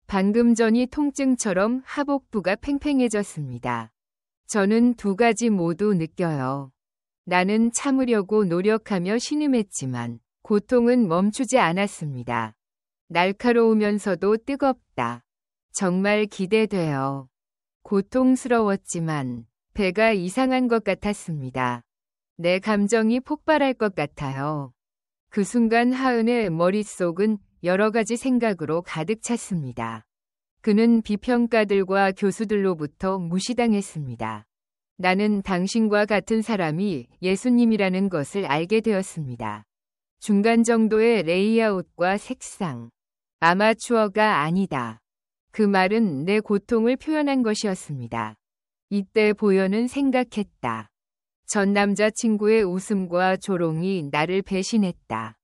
방금 전이 통증처럼 하복부가 팽팽해졌습니다. 저는 2가지 모두 느껴요. 나는 참으려고 노력하며 신음했지만 고통은 멈추지 않았습니다. 날카로우면서도 뜨겁다. 정말 기대돼요. 고통스러웠지만 배가 이상한 것 같았습니다. 내 감정이 폭발할 것 같아요. 그 순간 하은의 머릿속은 여러 가지 생각으로 가득 찼습니다. 그는 비평가들과 교수들로부터 무시당했습니다. 나는 당신과 같은 사람이 예수님이라는 것을 알게 되었습니다. 중간 정도의 레이아웃과 색상. 아마추어가 아니다. 그 말은 내 고통을 표현한 것이었습니다. 이때 보현은 생각했다. 전 남자친구의 웃음과 조롱이 나를 배신했다.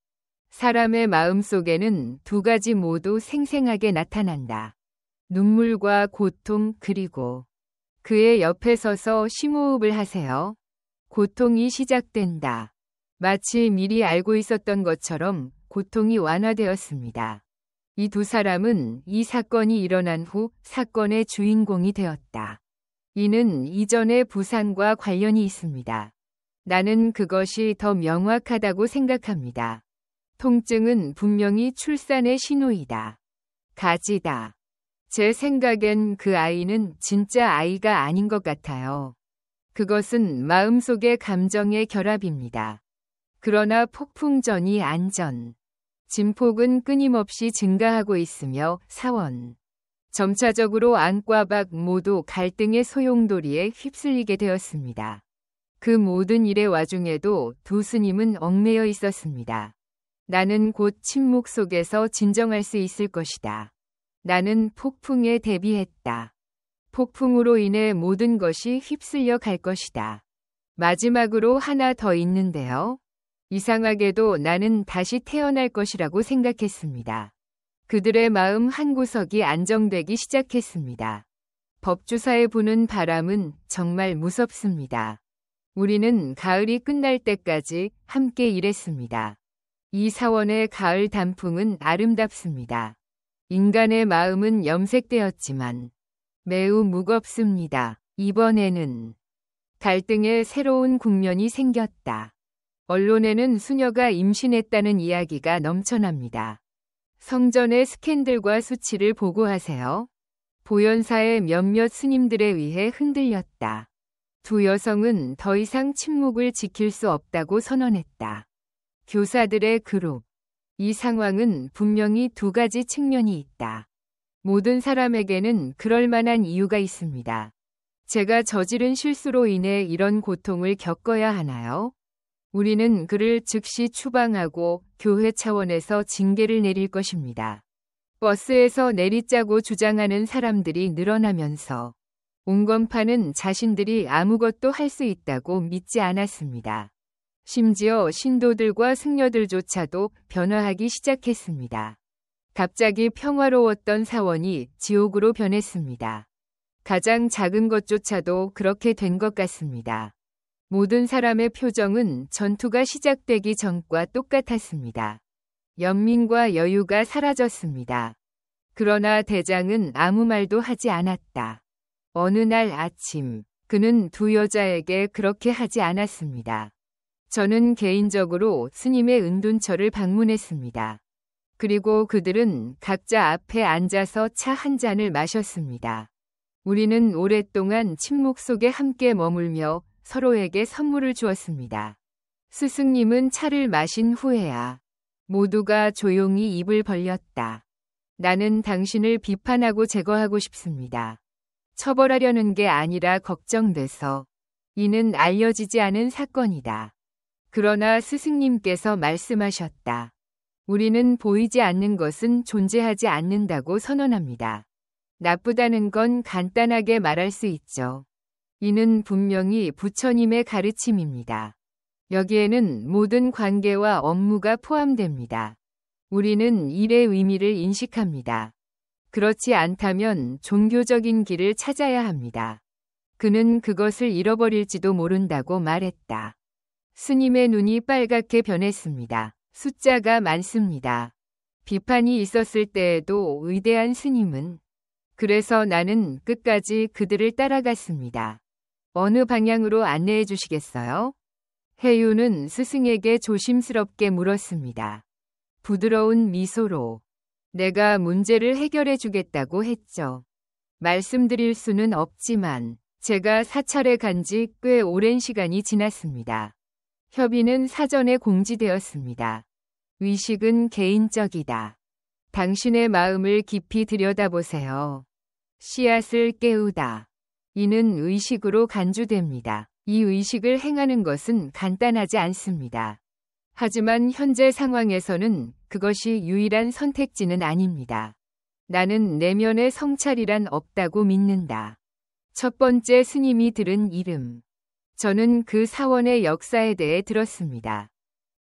사람의 마음속에는 2가지 모두 생생하게 나타난다. 눈물과 고통 그리고 그의 옆에 서서 심호흡을 하세요. 고통이 시작된다. 마치 미리 알고 있었던 것처럼 고통이 완화되었습니다. 이 2 사람은 이 사건이 일어난 후 사건의 주인공이 되었다. 이는 이전의 부상과 관련이 있습니다. 나는 그것이 더 명확하다고 생각합니다. 통증은 분명히 출산의 신호이다. 가지다. 제 생각엔 그 아이는 진짜 아이가 아닌 것 같아요. 그것은 마음속의 감정의 결합입니다. 그러나 폭풍 전이 안전. 진폭은 끊임없이 증가하고 있으며 사원. 점차적으로 안과 밖 모두 갈등의 소용돌이에 휩쓸리게 되었습니다. 그 모든 일의 와중에도 2 스님은 얽매여 있었습니다. 나는 곧 침묵 속에서 진정할 수 있을 것이다. 나는 폭풍에 대비했다. 폭풍으로 인해 모든 것이 휩쓸려 갈 것이다. 마지막으로 하나 더 있는데요. 이상하게도 나는 다시 태어날 것이라고 생각했습니다. 그들의 마음 한구석이 안정되기 시작했습니다. 법주사에 부는 바람은 정말 무섭습니다. 우리는 가을이 끝날 때까지 함께 일했습니다. 이 사원의 가을 단풍은 아름답습니다. 인간의 마음은 염색되었지만 매우 무겁습니다. 이번에는 갈등의 새로운 국면이 생겼다. 언론에는 수녀가 임신했다는 이야기가 넘쳐납니다. 성전의 스캔들과 수치를 보고하세요. 보현사의 몇몇 스님들에 의해 흔들렸다. 2 여성은 더 이상 침묵을 지킬 수 없다고 선언했다. 교사들의 그룹. 이 상황은 분명히 2 가지 측면이 있다. 모든 사람에게는 그럴 만한 이유가 있습니다. 제가 저지른 실수로 인해 이런 고통을 겪어야 하나요? 우리는 그를 즉시 추방하고 교회 차원에서 징계를 내릴 것입니다. 버스에서 내리자고 주장하는 사람들이 늘어나면서 온건파는 자신들이 아무것도 할 수 있다고 믿지 않았습니다. 심지어 신도들과 승려들조차도 변화하기 시작했습니다. 갑자기 평화로웠던 사원이 지옥으로 변했습니다. 가장 작은 것조차도 그렇게 된 것 같습니다. 모든 사람의 표정은 전투가 시작되기 전과 똑같았습니다. 연민과 여유가 사라졌습니다. 그러나 대장은 아무 말도 하지 않았다. 어느 날 아침, 그는 2 여자에게 그렇게 하지 않았습니다. 저는 개인적으로 스님의 은둔처를 방문했습니다. 그리고 그들은 각자 앞에 앉아서 차 한 잔을 마셨습니다. 우리는 오랫동안 침묵 속에 함께 머물며 서로에게 선물을 주었습니다. 스승님은 차를 마신 후에야 모두가 조용히 입을 벌렸다. 나는 당신을 비판하고 제거하고 싶습니다. 처벌하려는 게 아니라 걱정돼서. 이는 알려지지 않은 사건이다. 그러나 스승님께서 말씀하셨다. 우리는 보이지 않는 것은 존재하지 않는다고 선언합니다. 나쁘다는 건 간단하게 말할 수 있죠. 이는 분명히 부처님의 가르침입니다. 여기에는 모든 관계와 업무가 포함됩니다. 우리는 일의 의미를 인식합니다. 그렇지 않다면 종교적인 길을 찾아야 합니다. 그는 그것을 잃어버릴지도 모른다고 말했다. 스님의 눈이 빨갛게 변했습니다. 숫자가 많습니다. 비판이 있었을 때에도 위대한 스님은 그래서 나는 끝까지 그들을 따라갔습니다. 어느 방향으로 안내해 주시겠어요? 해유는 스승에게 조심스럽게 물었습니다. 부드러운 미소로 내가 문제를 해결해 주겠다고 했죠. 말씀드릴 수는 없지만 제가 사찰에 간 지 꽤 오랜 시간이 지났습니다. 협의는 사전에 공지되었습니다. 의식은 개인적이다. 당신의 마음을 깊이 들여다보세요. 씨앗을 깨우다. 이는 의식으로 간주됩니다. 이 의식을 행하는 것은 간단하지 않습니다. 하지만 현재 상황에서는 그것이 유일한 선택지는 아닙니다. 나는 내면의 성찰이란 없다고 믿는다. 첫 번째 스님이 들은 이름. 저는 그 사원의 역사에 대해 들었습니다.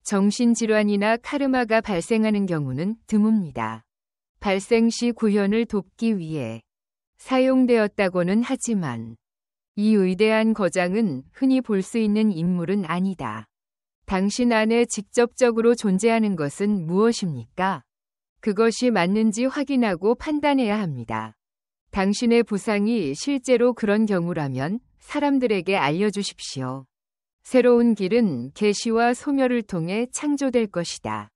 정신질환이나 카르마가 발생하는 경우는 드뭅니다. 발생 시 구현을 돕기 위해 사용되었다고는 하지만 이 위대한 거장은 흔히 볼 수 있는 인물은 아니다. 당신 안에 직접적으로 존재하는 것은 무엇입니까? 그것이 맞는지 확인하고 판단해야 합니다. 당신의 부상이 실제로 그런 경우라면 사람들에게 알려주십시오. 새로운 길은 계시와 소멸을 통해 창조될 것이다.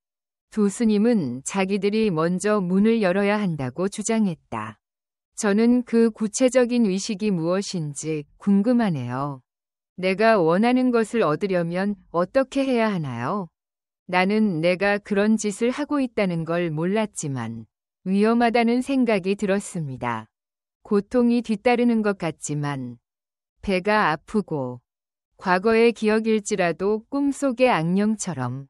두 스님은 자기들이 먼저 문을 열어야 한다고 주장했다. 저는 그 구체적인 의식이 무엇인지 궁금하네요. 내가 원하는 것을 얻으려면 어떻게 해야 하나요? 나는 내가 그런 짓을 하고 있다는 걸 몰랐지만 위험하다는 생각이 들었습니다. 고통이 뒤따르는 것 같지만 배가 아프고 과거의 기억일지라도 꿈속의 악령처럼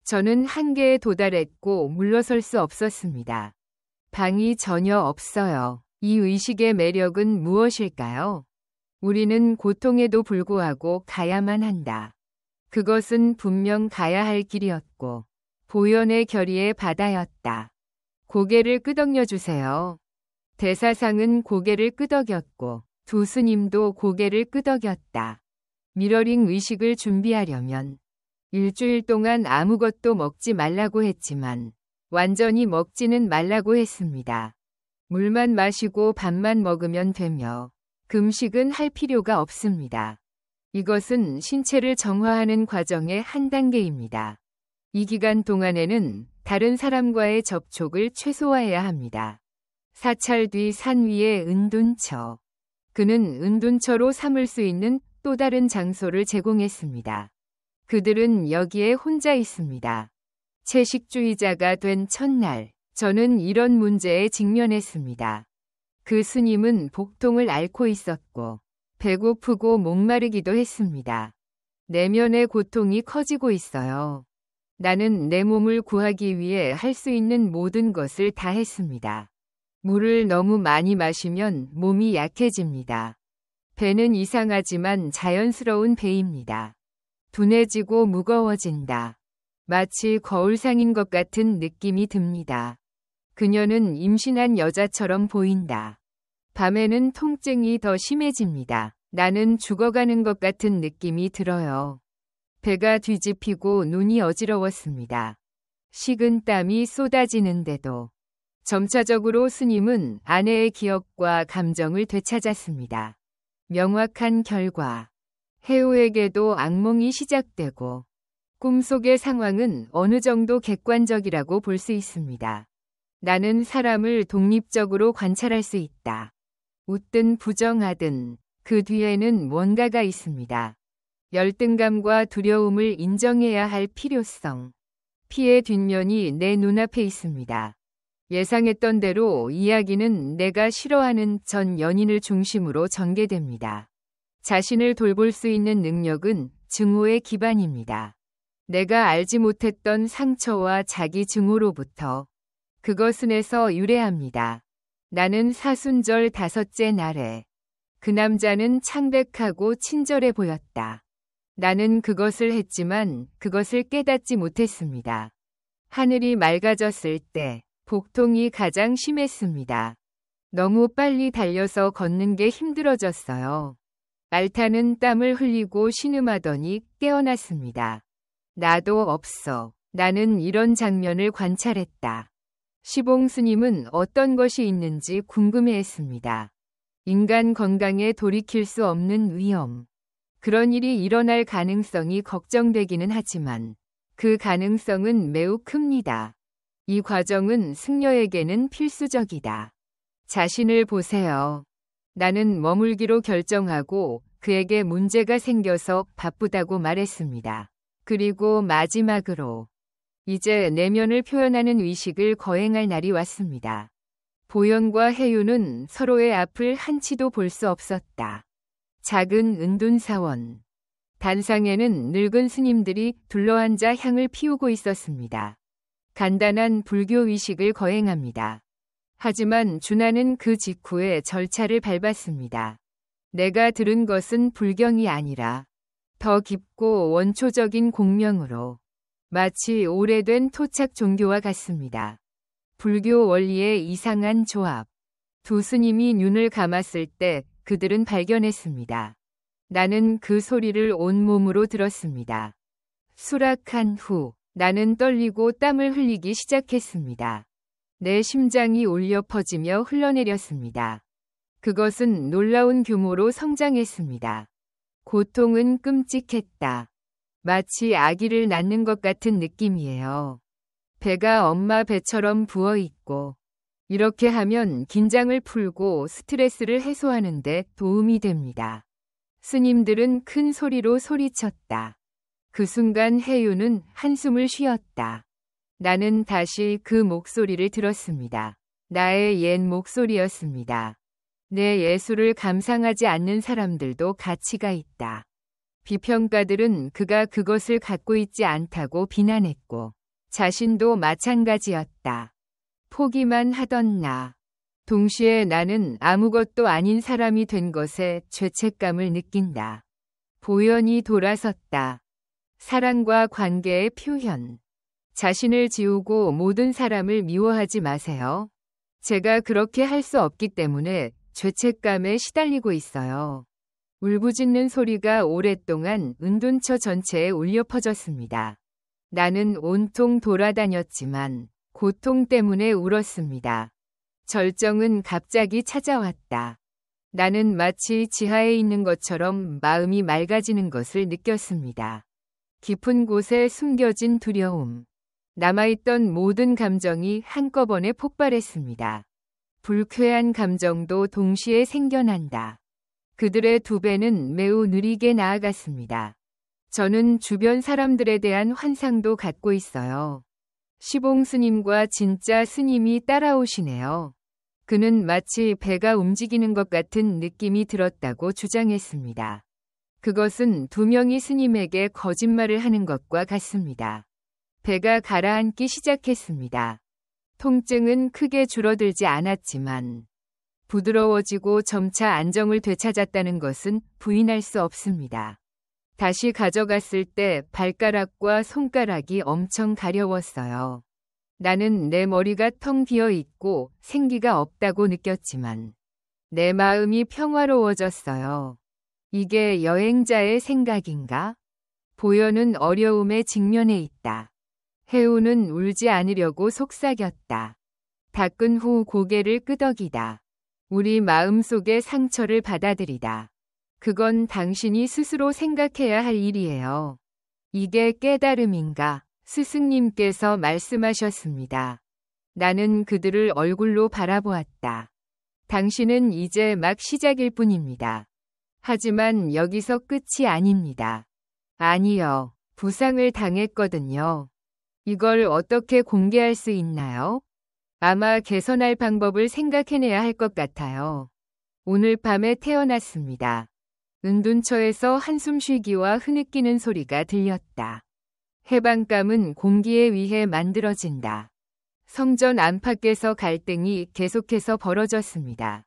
저는 한계에 도달했고 물러설 수 없었습니다. 방이 전혀 없어요. 이 의식의 매력은 무엇일까요? 우리는 고통에도 불구하고 가야만 한다. 그것은 분명 가야 할 길이었고 보현의 결의의 바다였다. 고개를 끄덕여 주세요. 대사상은 고개를 끄덕였고 두 스님도 고개를 끄덕였다. 미러링 의식을 준비하려면 일주일 동안 아무것도 먹지 말라고 했지만 완전히 먹지는 말라고 했습니다. 물만 마시고 밥만 먹으면 되며 금식은 할 필요가 없습니다. 이것은 신체를 정화하는 과정의 한 단계입니다. 이 기간 동안에는 다른 사람과의 접촉을 최소화해야 합니다. 사찰 뒤 산 위의 은둔처. 그는 은둔처로 삼을 수 있는 또 다른 장소를 제공했습니다. 그들은 여기에 혼자 있습니다. 채식주의자가 된 첫날, 저는 이런 문제에 직면했습니다. 그 스님은 복통을 앓고 있었고 배고프고 목마르기도 했습니다. 내면의 고통이 커지고 있어요. 나는 내 몸을 구하기 위해 할 수 있는 모든 것을 다 했습니다. 물을 너무 많이 마시면 몸이 약해집니다. 배는 이상하지만 자연스러운 배입니다. 둔해지고 무거워진다. 마치 거울상인 것 같은 느낌이 듭니다. 그녀는 임신한 여자처럼 보인다. 밤에는 통증이 더 심해집니다. 나는 죽어가는 것 같은 느낌이 들어요. 배가 뒤집히고 눈이 어지러웠습니다. 식은 땀이 쏟아지는데도 점차적으로 스님은 아내의 기억과 감정을 되찾았습니다. 명확한 결과. 해우에게도 악몽이 시작되고 꿈속의 상황은 어느 정도 객관적이라고 볼 수 있습니다. 나는 사람을 독립적으로 관찰할 수 있다. 웃든 부정하든 그 뒤에는 뭔가가 있습니다. 열등감과 두려움을 인정해야 할 필요성. 피의 뒷면이 내 눈앞에 있습니다. 예상했던 대로 이야기는 내가 싫어하는 전 연인을 중심으로 전개됩니다. 자신을 돌볼 수 있는 능력은 증오의 기반입니다. 내가 알지 못했던 상처와 자기 증오로부터 그것은에서 유래합니다. 나는 사순절 5째 날에 그 남자는 창백하고 친절해 보였다. 나는 그것을 했지만 그것을 깨닫지 못했습니다. 하늘이 맑아졌을 때 복통이 가장 심했습니다. 너무 빨리 달려서 걷는 게 힘들어졌어요. 알타는 땀을 흘리고 신음하더니 깨어났습니다. 나도 없어. 나는 이런 장면을 관찰했다. 시봉 스님은 어떤 것이 있는지 궁금해했습니다. 인간 건강에 돌이킬 수 없는 위험. 그런 일이 일어날 가능성이 걱정되기는 하지만 그 가능성은 매우 큽니다. 이 과정은 승려에게는 필수적이다. 자신을 보세요. 나는 머물기로 결정하고 그에게 문제가 생겨서 바쁘다고 말했습니다. 그리고 마지막으로 이제 내면을 표현하는 의식을 거행할 날이 왔습니다. 보현과 해유는 서로의 앞을 한치도 볼 수 없었다. 작은 은둔사원. 단상에는 늙은 스님들이 둘러앉아 향을 피우고 있었습니다. 간단한 불교 의식을 거행합니다. 하지만 준하는 그 직후에 절차를 밟았습니다. 내가 들은 것은 불경이 아니라 더 깊고 원초적인 공명으로 마치 오래된 토착 종교와 같습니다. 불교 원리의 이상한 조합. 두 스님이 눈을 감았을 때 그들은 발견했습니다. 나는 그 소리를 온몸으로 들었습니다. 수락한 후 나는 떨리고 땀을 흘리기 시작했습니다. 내 심장이 울려 퍼지며 흘러내렸습니다. 그것은 놀라운 규모로 성장했습니다. 고통은 끔찍했다. 마치 아기를 낳는 것 같은 느낌이에요. 배가 엄마 배처럼 부어있고 이렇게 하면 긴장을 풀고 스트레스를 해소하는데 도움이 됩니다. 스님들은 큰 소리로 소리쳤다. 그 순간 해유는 한숨을 쉬었다. 나는 다시 그 목소리를 들었습니다. 나의 옛 목소리였습니다. 내 예술을 감상하지 않는 사람들도 가치가 있다. 비평가들은 그가 그것을 갖고 있지 않다고 비난했고 자신도 마찬가지였다. 포기만 하던 나. 동시에 나는 아무것도 아닌 사람이 된 것에 죄책감을 느낀다. 보현이 돌아섰다. 사랑과 관계의 표현. 자신을 지우고 모든 사람을 미워하지 마세요. 제가 그렇게 할 수 없기 때문에 죄책감에 시달리고 있어요. 울부짖는 소리가 오랫동안 은둔처 전체에 울려 퍼졌습니다. 나는 온통 돌아다녔지만 고통 때문에 울었습니다. 절정은 갑자기 찾아왔다. 나는 마치 지하에 있는 것처럼 마음이 맑아지는 것을 느꼈습니다. 깊은 곳에 숨겨진 두려움. 남아있던 모든 감정이 한꺼번에 폭발했습니다. 불쾌한 감정도 동시에 생겨난다. 그들의 두 배는 매우 느리게 나아갔습니다. 저는 주변 사람들에 대한 환상도 갖고 있어요. 시봉 스님과 진짜 스님이 따라오시네요. 그는 마치 배가 움직이는 것 같은 느낌이 들었다고 주장했습니다. 그것은 두 명의 스님에게 거짓말을 하는 것과 같습니다. 배가 가라앉기 시작했습니다. 통증은 크게 줄어들지 않았지만 부드러워지고 점차 안정을 되찾았다는 것은 부인할 수 없습니다. 다시 가져갔을 때 발가락과 손가락이 엄청 가려웠어요. 나는 내 머리가 텅 비어 있고 생기가 없다고 느꼈지만 내 마음이 평화로워졌어요. 이게 여행자의 생각인가? 보현은 어려움에 직면해 있다. 해우는 울지 않으려고 속삭였다. 닦은 후 고개를 끄덕이다. 우리 마음속의 상처를 받아들이다. 그건 당신이 스스로 생각해야 할 일이에요. 이게 깨달음인가? 스승님께서 말씀하셨습니다. 나는 그들을 얼굴로 바라보았다. 당신은 이제 막 시작일 뿐입니다. 하지만 여기서 끝이 아닙니다. 아니요. 부상을 당했거든요. 이걸 어떻게 공개할 수 있나요? 아마 개선할 방법을 생각해내야 할 것 같아요. 오늘 밤에 태어났습니다. 은둔처에서 한숨 쉬기와 흐느끼는 소리가 들렸다. 해방감은 공기에 의해 만들어진다. 성전 안팎에서 갈등이 계속해서 벌어졌습니다.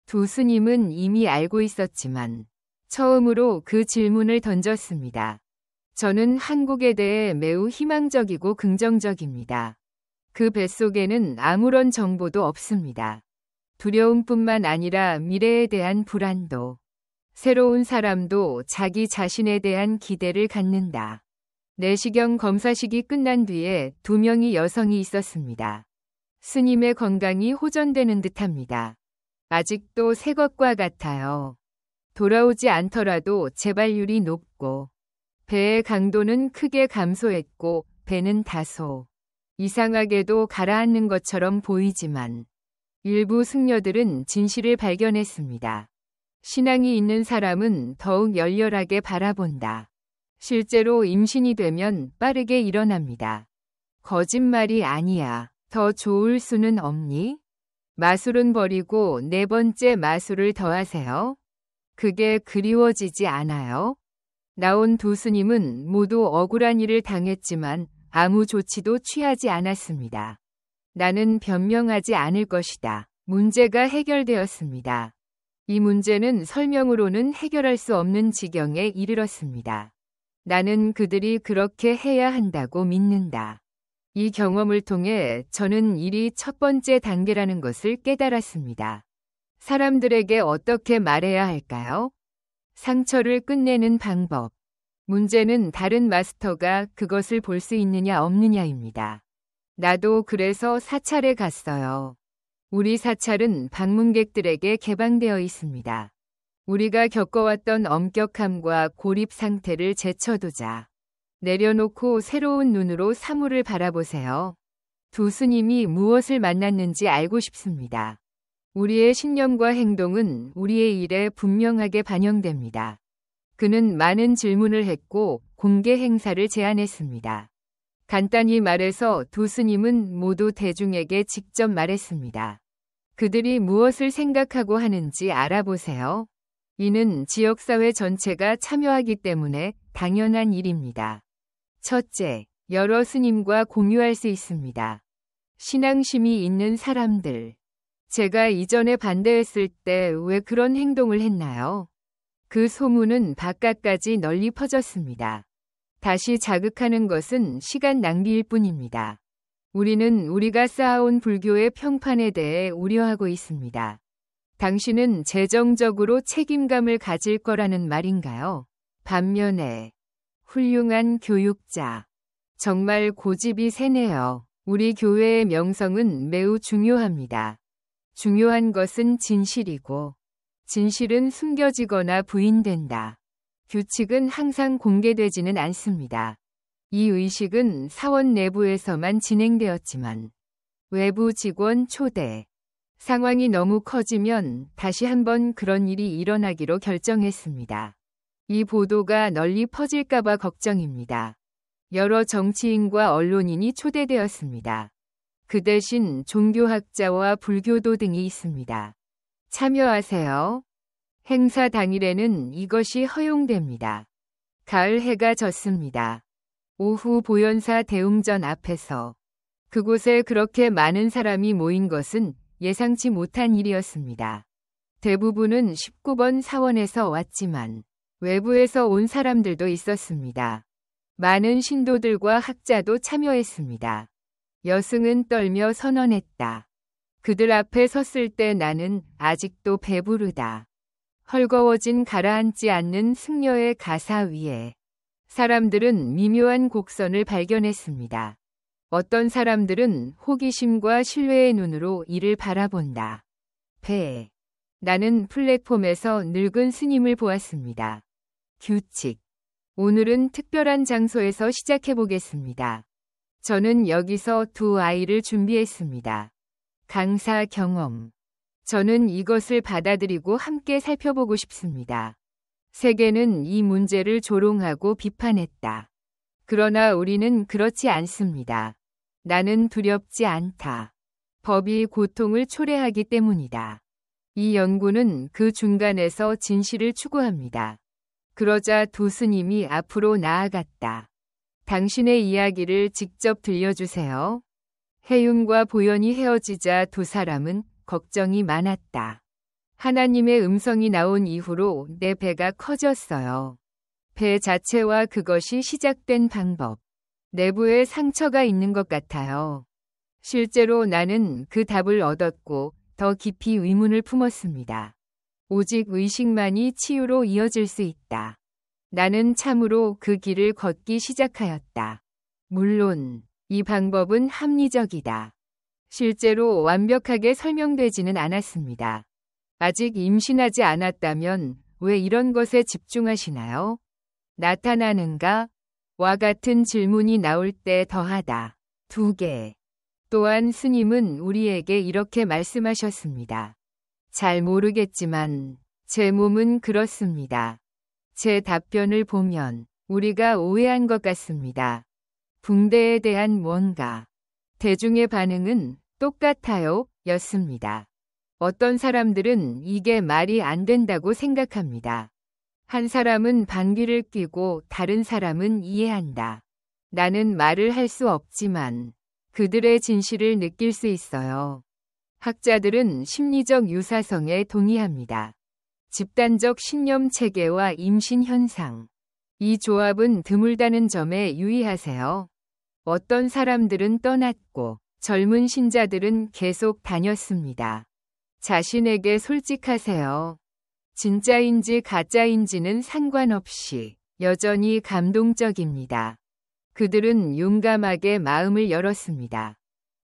두 스님은 이미 알고 있었지만 처음으로 그 질문을 던졌습니다. 저는 한국에 대해 매우 희망적이고 긍정적입니다. 그 뱃속에는 아무런 정보도 없습니다. 두려움뿐만 아니라 미래에 대한 불안도. 새로운 사람도 자기 자신에 대한 기대를 갖는다. 내시경 검사식이 끝난 뒤에 2명의 여성이 있었습니다. 스님의 건강이 호전되는 듯합니다. 아직도 새 것과 같아요. 돌아오지 않더라도 재발률이 높고 배의 강도는 크게 감소했고 배는 다소 이상하게도 가라앉는 것처럼 보이지만 일부 승려들은 진실을 발견했습니다. 신앙이 있는 사람은 더욱 열렬하게 바라본다. 실제로 임신이 되면 빠르게 일어납니다. 거짓말이 아니야. 더 좋을 수는 없니? 마술은 버리고 4번째 마술을 더하세요. 그게 그리워지지 않아요? 나온 2 스님은 모두 억울한 일을 당했지만 아무 조치도 취하지 않았습니다. 나는 변명하지 않을 것이다. 문제가 해결되었습니다. 이 문제는 설명으로는 해결할 수 없는 지경에 이르렀습니다. 나는 그들이 그렇게 해야 한다고 믿는다. 이 경험을 통해 저는 일이 첫 번째 단계라는 것을 깨달았습니다. 사람들에게 어떻게 말해야 할까요? 상처를 끝내는 방법. 문제는 다른 마스터가 그것을 볼 수 있느냐 없느냐입니다. 나도 그래서 사찰에 갔어요. 우리 사찰은 방문객들에게 개방되어 있습니다. 우리가 겪어왔던 엄격함과 고립 상태를 제쳐두자. 내려놓고 새로운 눈으로 사물을 바라보세요. 2 스님이 무엇을 만났는지 알고 싶습니다. 우리의 신념과 행동은 우리의 일에 분명하게 반영됩니다. 그는 많은 질문을 했고 공개 행사를 제안했습니다. 간단히 말해서 2 스님은 모두 대중에게 직접 말했습니다. 그들이 무엇을 생각하고 하는지 알아보세요. 이는 지역사회 전체가 참여하기 때문에 당연한 일입니다. 첫째, 여러 스님과 공유할 수 있습니다. 신앙심이 있는 사람들. 제가 이전에 반대했을 때 왜 그런 행동을 했나요? 그 소문은 바깥까지 널리 퍼졌습니다. 다시 자극하는 것은 시간 낭비일 뿐입니다. 우리는 우리가 쌓아온 불교의 평판에 대해 우려하고 있습니다. 당신은 재정적으로 책임감을 가질 거라는 말인가요? 반면에 훌륭한 교육자. 정말 고집이 세네요. 우리 교회의 명성은 매우 중요합니다. 중요한 것은 진실이고 진실은 숨겨지거나 부인된다. 규칙은 항상 공개되지는 않습니다. 이 의식은 사원 내부에서만 진행되었지만 외부 직원 초대. 상황이 너무 커지면 다시 한번 그런 일이 일어나기로 결정했습니다. 이 보도가 널리 퍼질까봐 걱정입니다. 여러 정치인과 언론인이 초대되었습니다. 그 대신 종교학자와 불교도 등이 있습니다. 참여하세요. 행사 당일에는 이것이 허용됩니다. 가을 해가 졌습니다. 오후 보현사 대웅전 앞에서 그곳에 그렇게 많은 사람이 모인 것은 예상치 못한 일이었습니다. 대부분은 19번 사원에서 왔지만 외부에서 온 사람들도 있었습니다. 많은 신도들과 학자도 참여했습니다. 여승은 떨며 선언했다. 그들 앞에 섰을 때 나는 아직도 배부르다. 헐거워진 가라앉지 않는 승려의 가사 위에 사람들은 미묘한 곡선을 발견했습니다. 어떤 사람들은 호기심과 신뢰의 눈으로 이를 바라본다. 나는 플랫폼에서 늙은 스님을 보았습니다. 규칙. 오늘은 특별한 장소에서 시작해보겠습니다. 저는 여기서 2 아이를 준비했습니다. 강사 경험. 저는 이것을 받아들이고 함께 살펴보고 싶습니다. 세계는 이 문제를 조롱하고 비판했다. 그러나 우리는 그렇지 않습니다. 나는 두렵지 않다. 법이 고통을 초래하기 때문이다. 이 연구는 그 중간에서 진실을 추구합니다. 그러자 2 스님이 앞으로 나아갔다. 당신의 이야기를 직접 들려주세요. 혜윤과 보현이 헤어지자 2 사람은 걱정이 많았다. 하나님의 음성이 나온 이후로 내 배가 커졌어요. 배 자체와 그것이 시작된 방법. 내부에 상처가 있는 것 같아요. 실제로 나는 그 답을 얻었고 더 깊이 의문을 품었습니다. 오직 의식만이 치유로 이어질 수 있다. 나는 참으로 그 길을 걷기 시작하였다. 물론 이 방법은 합리적이다. 실제로 완벽하게 설명되지는 않았습니다. 아직 임신하지 않았다면 왜 이런 것에 집중하시나요? 나타나는가? 와 같은 질문이 나올 때 더하다. 2개. 또한 스님은 우리에게 이렇게 말씀하셨습니다. 잘 모르겠지만 제 몸은 그렇습니다. 제 답변을 보면 우리가 오해한 것 같습니다. 붕대에 대한 뭔가. 대중의 반응은 똑같아요, 였습니다. 어떤 사람들은 이게 말이 안 된다고 생각합니다. 한 사람은 방귀를 뀌고 다른 사람은 이해한다. 나는 말을 할 수 없지만 그들의 진실을 느낄 수 있어요. 학자들은 심리적 유사성에 동의합니다. 집단적 신념 체계와 임신 현상. 이 조합은 드물다는 점에 유의하세요. 어떤 사람들은 떠났고 젊은 신자들은 계속 다녔습니다. 자신에게 솔직하세요. 진짜인지 가짜인지는 상관없이 여전히 감동적입니다. 그들은 용감하게 마음을 열었습니다.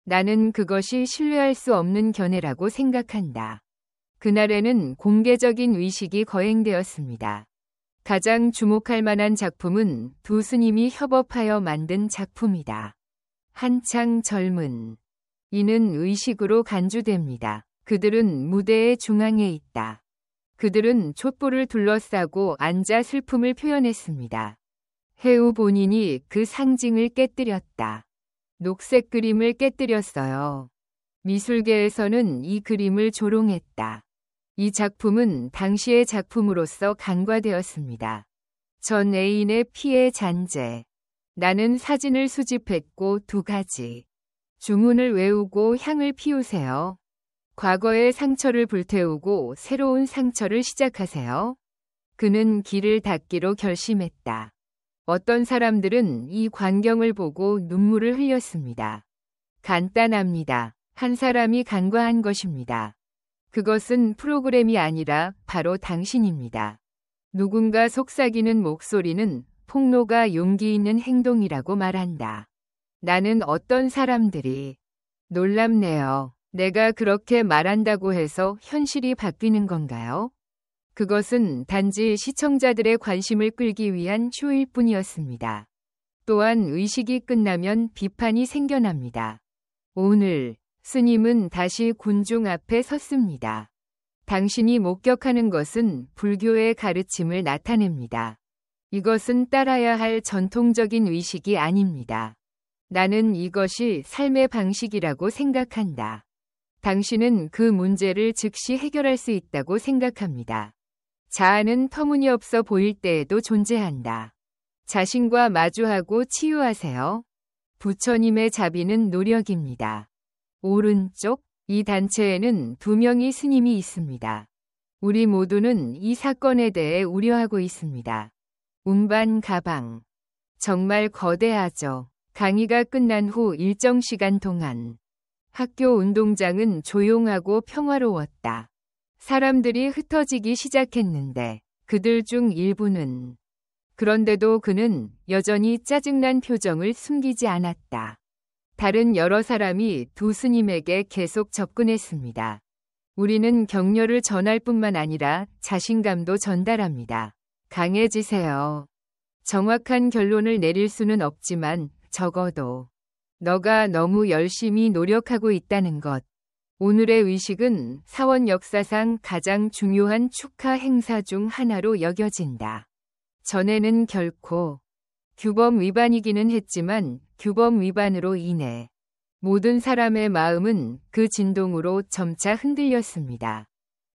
나는 그것이 신뢰할 수 없는 견해라고 생각한다. 그날에는 공개적인 의식이 거행되었습니다. 가장 주목할 만한 작품은 두 스님이 협업하여 만든 작품이다. 한창 젊은 이는 의식으로 간주됩니다. 그들은 무대의 중앙에 있다. 그들은 촛불을 둘러싸고 앉아 슬픔을 표현했습니다. 해우 본인이 그 상징을 깨뜨렸다. 녹색 그림을 깨뜨렸어요. 미술계에서는 이 그림을 조롱했다. 이 작품은 당시의 작품으로서 간과되었습니다. 전 애인의 피해 잔재. 나는 사진을 수집했고 2가지. 주문을 외우고 향을 피우세요. 과거의 상처를 불태우고 새로운 상처를 시작하세요. 그는 길을 닫기로 결심했다. 어떤 사람들은 이 광경을 보고 눈물을 흘렸습니다. 간단합니다. 한 사람이 간과한 것입니다. 그것은 프로그램이 아니라 바로 당신입니다. 누군가 속삭이는 목소리는 폭로가 용기 있는 행동이라고 말한다. 나는 어떤 사람들이 놀랍네요. 내가 그렇게 말한다고 해서 현실이 바뀌는 건가요? 그것은 단지 시청자들의 관심을 끌기 위한 쇼일 뿐이었습니다. 또한 의식이 끝나면 비판이 생겨납니다. 오늘 스님은 다시 군중 앞에 섰습니다. 당신이 목격하는 것은 불교의 가르침을 나타냅니다. 이것은 따라야 할 전통적인 의식이 아닙니다. 나는 이것이 삶의 방식이라고 생각한다. 당신은 그 문제를 즉시 해결할 수 있다고 생각합니다. 자아는 터무니없어 보일 때에도 존재한다. 자신과 마주하고 치유하세요. 부처님의 자비는 노력입니다. 오른쪽, 이 단체에는 2명의 스님이 있습니다. 우리 모두는 이 사건에 대해 우려하고 있습니다. 운반 가방. 정말 거대하죠. 강의가 끝난 후 일정 시간 동안 학교 운동장은 조용하고 평화로웠다. 사람들이 흩어지기 시작했는데 그들 중 일부는 그런데도 그는 여전히 짜증난 표정을 숨기지 않았다. 다른 여러 사람이 두 스님에게 계속 접근했습니다. 우리는 격려를 전할 뿐만 아니라 자신감도 전달합니다. 강해지세요. 정확한 결론을 내릴 수는 없지만 적어도 너가 너무 열심히 노력하고 있다는 것. 오늘의 의식은 사원 역사상 가장 중요한 축하 행사 중 하나로 여겨진다. 전에는 결코 규범 위반이기는 했지만 규범 위반으로 인해 모든 사람의 마음은 그 진동으로 점차 흔들렸습니다.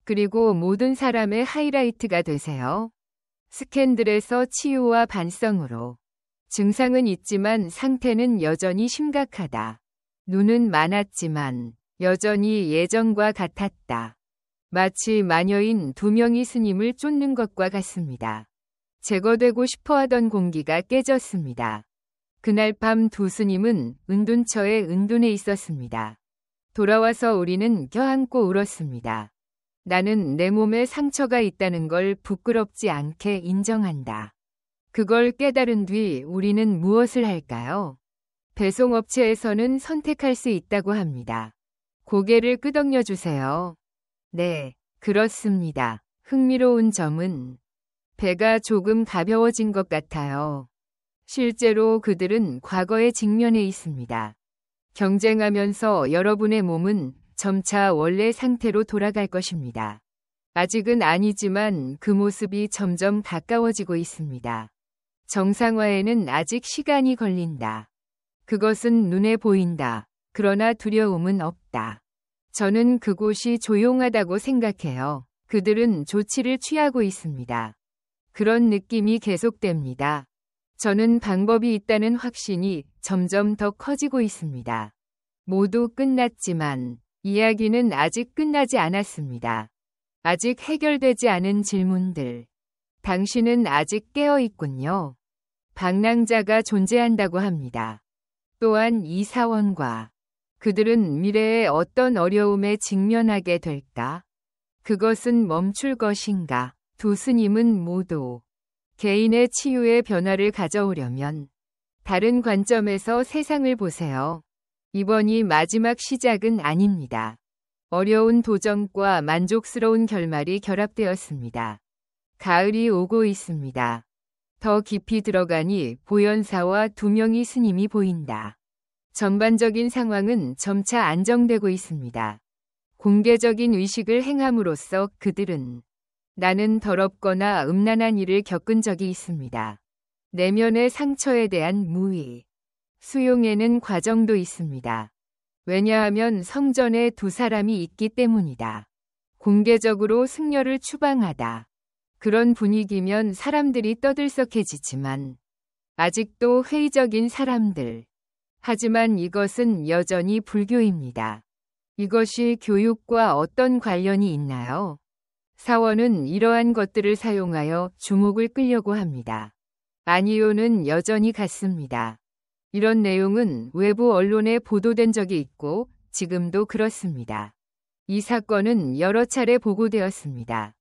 그리고 모든 사람의 하이라이트가 되세요. 스캔들에서 치유와 반성으로. 증상은 있지만 상태는 여전히 심각하다. 눈은 많았지만 여전히 예전과 같았다. 마치 마녀인 2명이 스님을 쫓는 것과 같습니다. 제거되고 싶어하던 공기가 깨졌습니다. 그날 밤 두 스님은 은둔처의 은둔에 있었습니다. 돌아와서 우리는 껴안고 울었습니다. 나는 내 몸에 상처가 있다는 걸 부끄럽지 않게 인정한다. 그걸 깨달은 뒤 우리는 무엇을 할까요? 배송업체에서는 선택할 수 있다고 합니다. 고개를 끄덕여 주세요. 네, 그렇습니다. 흥미로운 점은 배가 조금 가벼워진 것 같아요. 실제로 그들은 과거에 직면해 있습니다. 경쟁하면서 여러분의 몸은 점차 원래 상태로 돌아갈 것입니다. 아직은 아니지만 그 모습이 점점 가까워지고 있습니다. 정상화에는 아직 시간이 걸린다. 그것은 눈에 보인다. 그러나 두려움은 없다. 저는 그곳이 조용하다고 생각해요. 그들은 조치를 취하고 있습니다. 그런 느낌이 계속됩니다. 저는 방법이 있다는 확신이 점점 더 커지고 있습니다. 모두 끝났지만 이야기는 아직 끝나지 않았습니다. 아직 해결되지 않은 질문들. 당신은 아직 깨어 있군요. 방랑자가 존재한다고 합니다. 또한 이 사원과 그들은 미래에 어떤 어려움에 직면하게 될까? 그것은 멈출 것인가? 두 스님은 모두 개인의 치유의 변화를 가져오려면 다른 관점에서 세상을 보세요. 이번이 마지막 시작은 아닙니다. 어려운 도전과 만족스러운 결말이 결합되었습니다. 가을이 오고 있습니다. 더 깊이 들어가니 보현사와 두 명의 스님이 보인다. 전반적인 상황은 점차 안정되고 있습니다. 공개적인 의식을 행함으로써 그들은 나는 더럽거나 음란한 일을 겪은 적이 있습니다. 내면의 상처에 대한 무의, 수용에는 과정도 있습니다. 왜냐하면 성전에 두 사람이 있기 때문이다. 공개적으로 승려를 추방하다. 그런 분위기면 사람들이 떠들썩해지지만 아직도 회의적인 사람들. 하지만 이것은 여전히 불교입니다. 이것이 교육과 어떤 관련이 있나요? 사원은 이러한 것들을 사용하여 주목을 끌려고 합니다. 아니요는 여전히 같습니다. 이런 내용은 외부 언론에 보도된 적이 있고 지금도 그렇습니다. 이 사건은 여러 차례 보고되었습니다.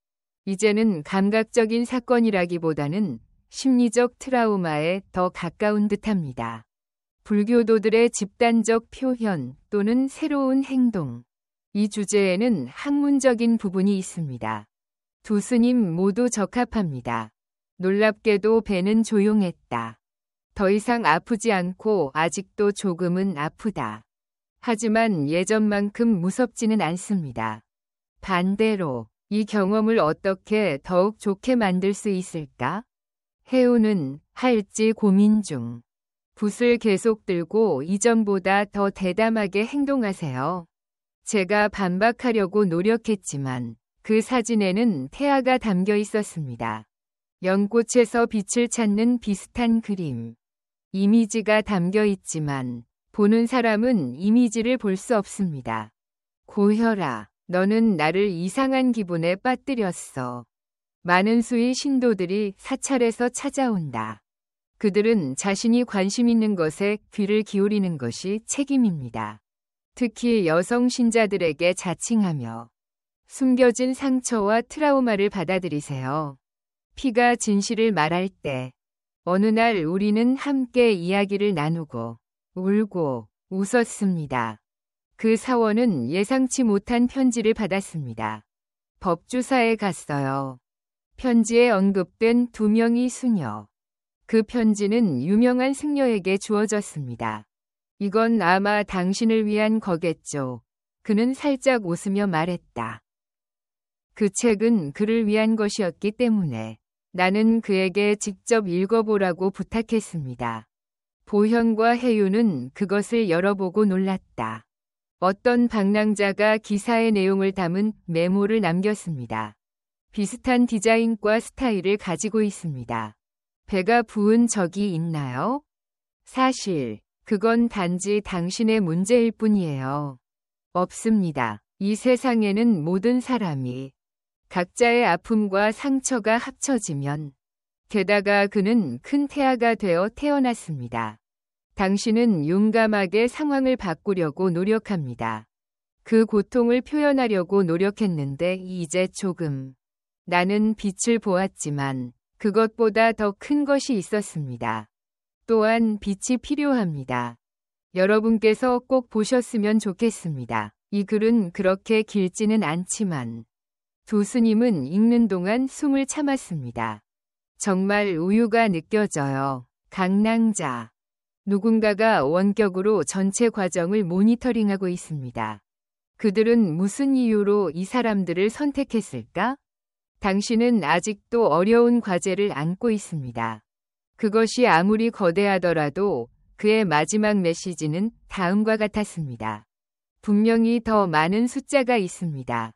이제는 감각적인 사건이라기보다는 심리적 트라우마에 더 가까운 듯합니다. 불교도들의 집단적 표현 또는 새로운 행동. 이 주제에는 학문적인 부분이 있습니다. 두 스님 모두 적합합니다. 놀랍게도 배는 조용했다. 더 이상 아프지 않고 아직도 조금은 아프다. 하지만 예전만큼 무섭지는 않습니다. 반대로 이 경험을 어떻게 더욱 좋게 만들 수 있을까? 해우는 할지 고민 중. 붓을 계속 들고 이전보다 더 대담하게 행동하세요. 제가 반박하려고 노력했지만 그 사진에는 태아가 담겨 있었습니다. 연꽃에서 빛을 찾는 비슷한 그림. 이미지가 담겨 있지만 보는 사람은 이미지를 볼 수 없습니다. 고혈아, 너는 나를 이상한 기분에 빠뜨렸어. 많은 수의 신도들이 사찰에서 찾아온다. 그들은 자신이 관심 있는 것에 귀를 기울이는 것이 책임입니다. 특히 여성 신자들에게 자칭하며 숨겨진 상처와 트라우마를 받아들이세요. 피가 진실을 말할 때 어느 날 우리는 함께 이야기를 나누고 울고 웃었습니다. 그 사원은 예상치 못한 편지를 받았습니다. 법주사에 갔어요. 편지에 언급된 두 명의 수녀. 그 편지는 유명한 승려에게 주어졌습니다. 이건 아마 당신을 위한 거겠죠. 그는 살짝 웃으며 말했다. 그 책은 그를 위한 것이었기 때문에 나는 그에게 직접 읽어보라고 부탁했습니다. 보현과 해유는 그것을 열어보고 놀랐다. 어떤 방랑자가 기사의 내용을 담은 메모를 남겼습니다. 비슷한 디자인과 스타일을 가지고 있습니다. 배가 부은 적이 있나요? 사실 그건 단지 당신의 문제일 뿐이에요. 없습니다. 이 세상에는 모든 사람이 각자의 아픔과 상처가 합쳐지면 게다가 그는 큰 태아가 되어 태어났습니다. 당신은 용감하게 상황을 바꾸려고 노력합니다. 그 고통을 표현하려고 노력했는데 이제 조금. 나는 빛을 보았지만 그것보다 더 큰 것이 있었습니다. 또한 빛이 필요합니다. 여러분께서 꼭 보셨으면 좋겠습니다. 이 글은 그렇게 길지는 않지만 두 스님은 읽는 동안 숨을 참았습니다. 정말 우유가 느껴져요. 강낭자. 누군가가 원격으로 전체 과정을 모니터링하고 있습니다. 그들은 무슨 이유로 이 사람들을 선택했을까? 당신은 아직도 어려운 과제를 안고 있습니다. 그것이 아무리 거대하더라도 그의 마지막 메시지는 다음과 같았습니다. 분명히 더 많은 숫자가 있습니다.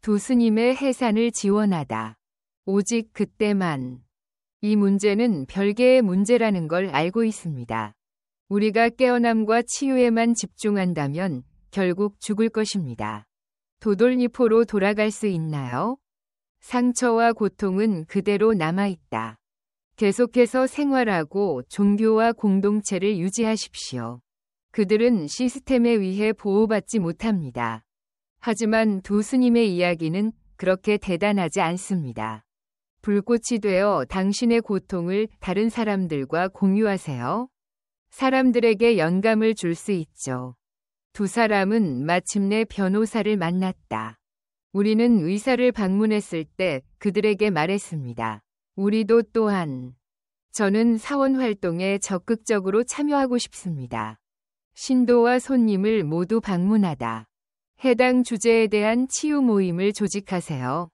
두 스님의 해산을 지원하다. 오직 그때만. 이 문제는 별개의 문제라는 걸 알고 있습니다. 우리가 깨어남과 치유에만 집중한다면 결국 죽을 것입니다. 도돌리포로 돌아갈 수 있나요? 상처와 고통은 그대로 남아있다. 계속해서 생활하고 종교와 공동체를 유지하십시오. 그들은 시스템에 의해 보호받지 못합니다. 하지만 두 스님의 이야기는 그렇게 대단하지 않습니다. 불꽃이 되어 당신의 고통을 다른 사람들과 공유하세요. 사람들에게 영감을 줄 수 있죠. 두 사람은 마침내 변호사를 만났다. 우리는 의사를 방문했을 때 그들에게 말했습니다. 우리도 또한. 저는 사원 활동에 적극적으로 참여하고 싶습니다. 신도와 손님을 모두 방문하다. 해당 주제에 대한 치유 모임을 조직하세요.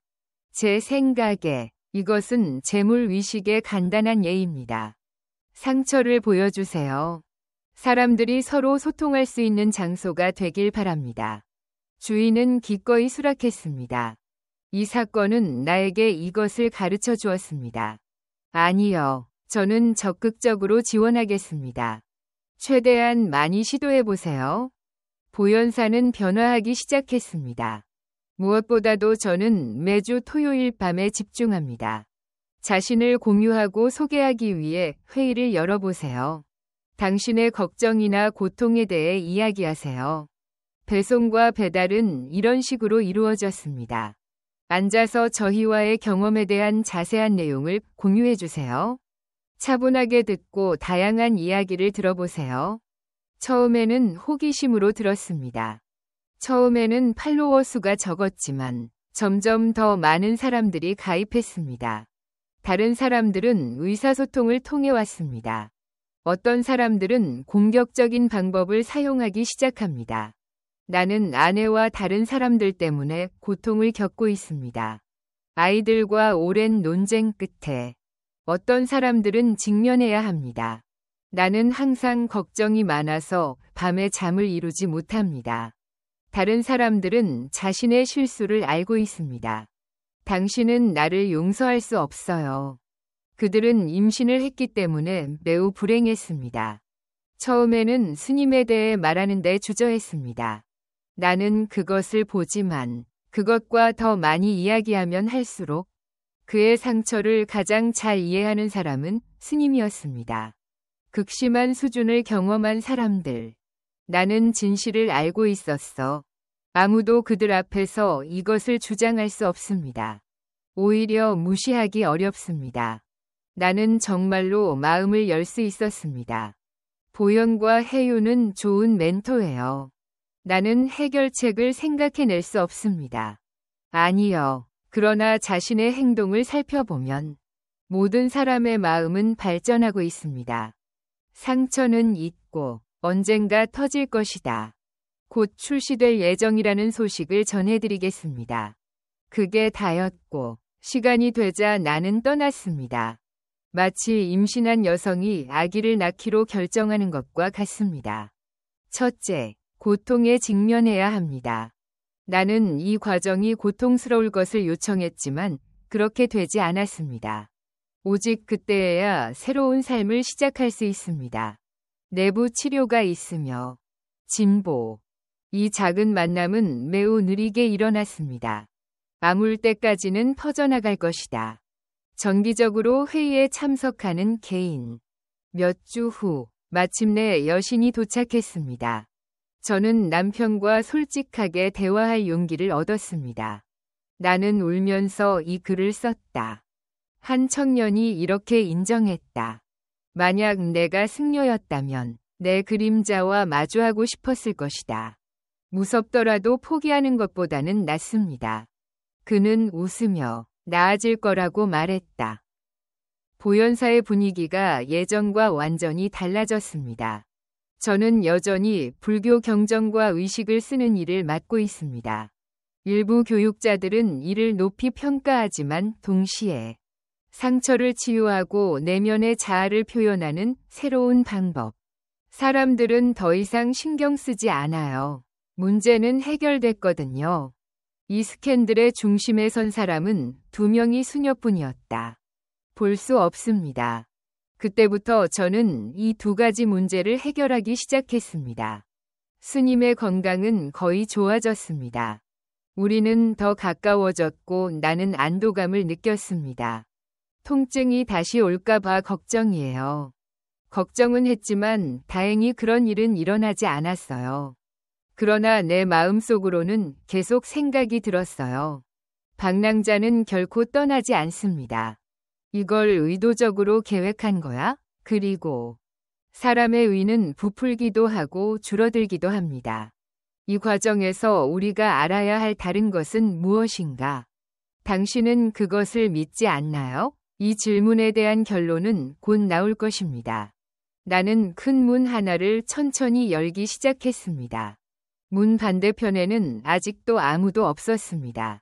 제 생각에 이것은 재물위식의 간단한 예입니다. 상처를 보여주세요. 사람들이 서로 소통할 수 있는 장소가 되길 바랍니다. 주인은 기꺼이 수락했습니다. 이 사건은 나에게 이것을 가르쳐 주었습니다. 아니요. 저는 적극적으로 지원하겠습니다. 최대한 많이 시도해 보세요. 보현사는 변화하기 시작했습니다. 무엇보다도 저는 매주 토요일 밤에 집중합니다. 자신을 공유하고 소개하기 위해 회의를 열어보세요. 당신의 걱정이나 고통에 대해 이야기하세요. 배송과 배달은 이런 식으로 이루어졌습니다. 앉아서 저희와의 경험에 대한 자세한 내용을 공유해 주세요. 차분하게 듣고 다양한 이야기를 들어보세요. 처음에는 호기심으로 들었습니다. 처음에는 팔로워 수가 적었지만 점점 더 많은 사람들이 가입했습니다. 다른 사람들은 의사소통을 통해 왔습니다. 어떤 사람들은 공격적인 방법을 사용하기 시작합니다. 나는 아내와 다른 사람들 때문에 고통을 겪고 있습니다. 아이들과 오랜 논쟁 끝에 어떤 사람들은 직면해야 합니다. 나는 항상 걱정이 많아서 밤에 잠을 이루지 못합니다. 다른 사람들은 자신의 실수를 알고 있습니다. 당신은 나를 용서할 수 없어요. 그들은 임신을 했기 때문에 매우 불행했습니다. 처음에는 스님에 대해 말하는데 주저했습니다. 나는 그것을 보지만 그것과 더 많이 이야기하면 할수록 그의 상처를 가장 잘 이해하는 사람은 스님이었습니다. 극심한 수준을 경험한 사람들. 나는 진실을 알고 있었어. 아무도 그들 앞에서 이것을 주장할 수 없습니다. 오히려 무시하기 어렵습니다. 나는 정말로 마음을 열 수 있었습니다. 보현과 해유는 좋은 멘토예요. 나는 해결책을 생각해낼 수 없습니다. 아니요. 그러나 자신의 행동을 살펴보면 모든 사람의 마음은 발전하고 있습니다. 상처는 있고 언젠가 터질 것이다. 곧 출시될 예정이라는 소식을 전해드리겠습니다. 그게 다였고 시간이 되자 나는 떠났습니다. 마치 임신한 여성이 아기를 낳기로 결정하는 것과 같습니다. 첫째, 고통에 직면해야 합니다. 나는 이 과정이 고통스러울 것을 요청했지만 그렇게 되지 않았습니다. 오직 그때에야 새로운 삶을 시작할 수 있습니다. 내부 치료가 있으며 진보. 이 작은 만남은 매우 느리게 일어났습니다. 아물 때까지는 퍼져나갈 것이다. 정기적으로 회의에 참석하는 개인. 몇 주 후 마침내 여신이 도착했습니다. 저는 남편과 솔직하게 대화할 용기를 얻었습니다. 나는 울면서 이 글을 썼다. 한 청년이 이렇게 인정했다. 만약 내가 승려였다면 내 그림자와 마주하고 싶었을 것이다. 무섭더라도 포기하는 것보다는 낫습니다. 그는 웃으며 나아질 거라고 말했다. 보현사의 분위기가 예전과 완전히 달라졌습니다. 저는 여전히 불교 경전과 의식을 쓰는 일을 맡고 있습니다. 일부 교육자들은 이를 높이 평가하지만 동시에 상처를 치유하고 내면의 자아를 표현하는 새로운 방법. 사람들은 더 이상 신경 쓰지 않아요. 문제는 해결됐거든요. 이 스캔들의 중심에 선 사람은 2명이 수녀뿐이었다. 볼 수 없습니다. 그때부터 저는 이 2가지 문제를 해결하기 시작했습니다. 스님의 건강은 거의 좋아졌습니다. 우리는 더 가까워졌고 나는 안도감을 느꼈습니다. 통증이 다시 올까봐 걱정이에요. 걱정은 했지만 다행히 그런 일은 일어나지 않았어요. 그러나 내 마음속으로는 계속 생각이 들었어요. 방랑자는 결코 떠나지 않습니다. 이걸 의도적으로 계획한 거야? 그리고 사람의 의는 부풀기도 하고 줄어들기도 합니다. 이 과정에서 우리가 알아야 할 다른 것은 무엇인가? 당신은 그것을 믿지 않나요? 이 질문에 대한 결론은 곧 나올 것입니다. 나는 큰 문 하나를 천천히 열기 시작했습니다. 문 반대편에는 아직도 아무도 없었습니다.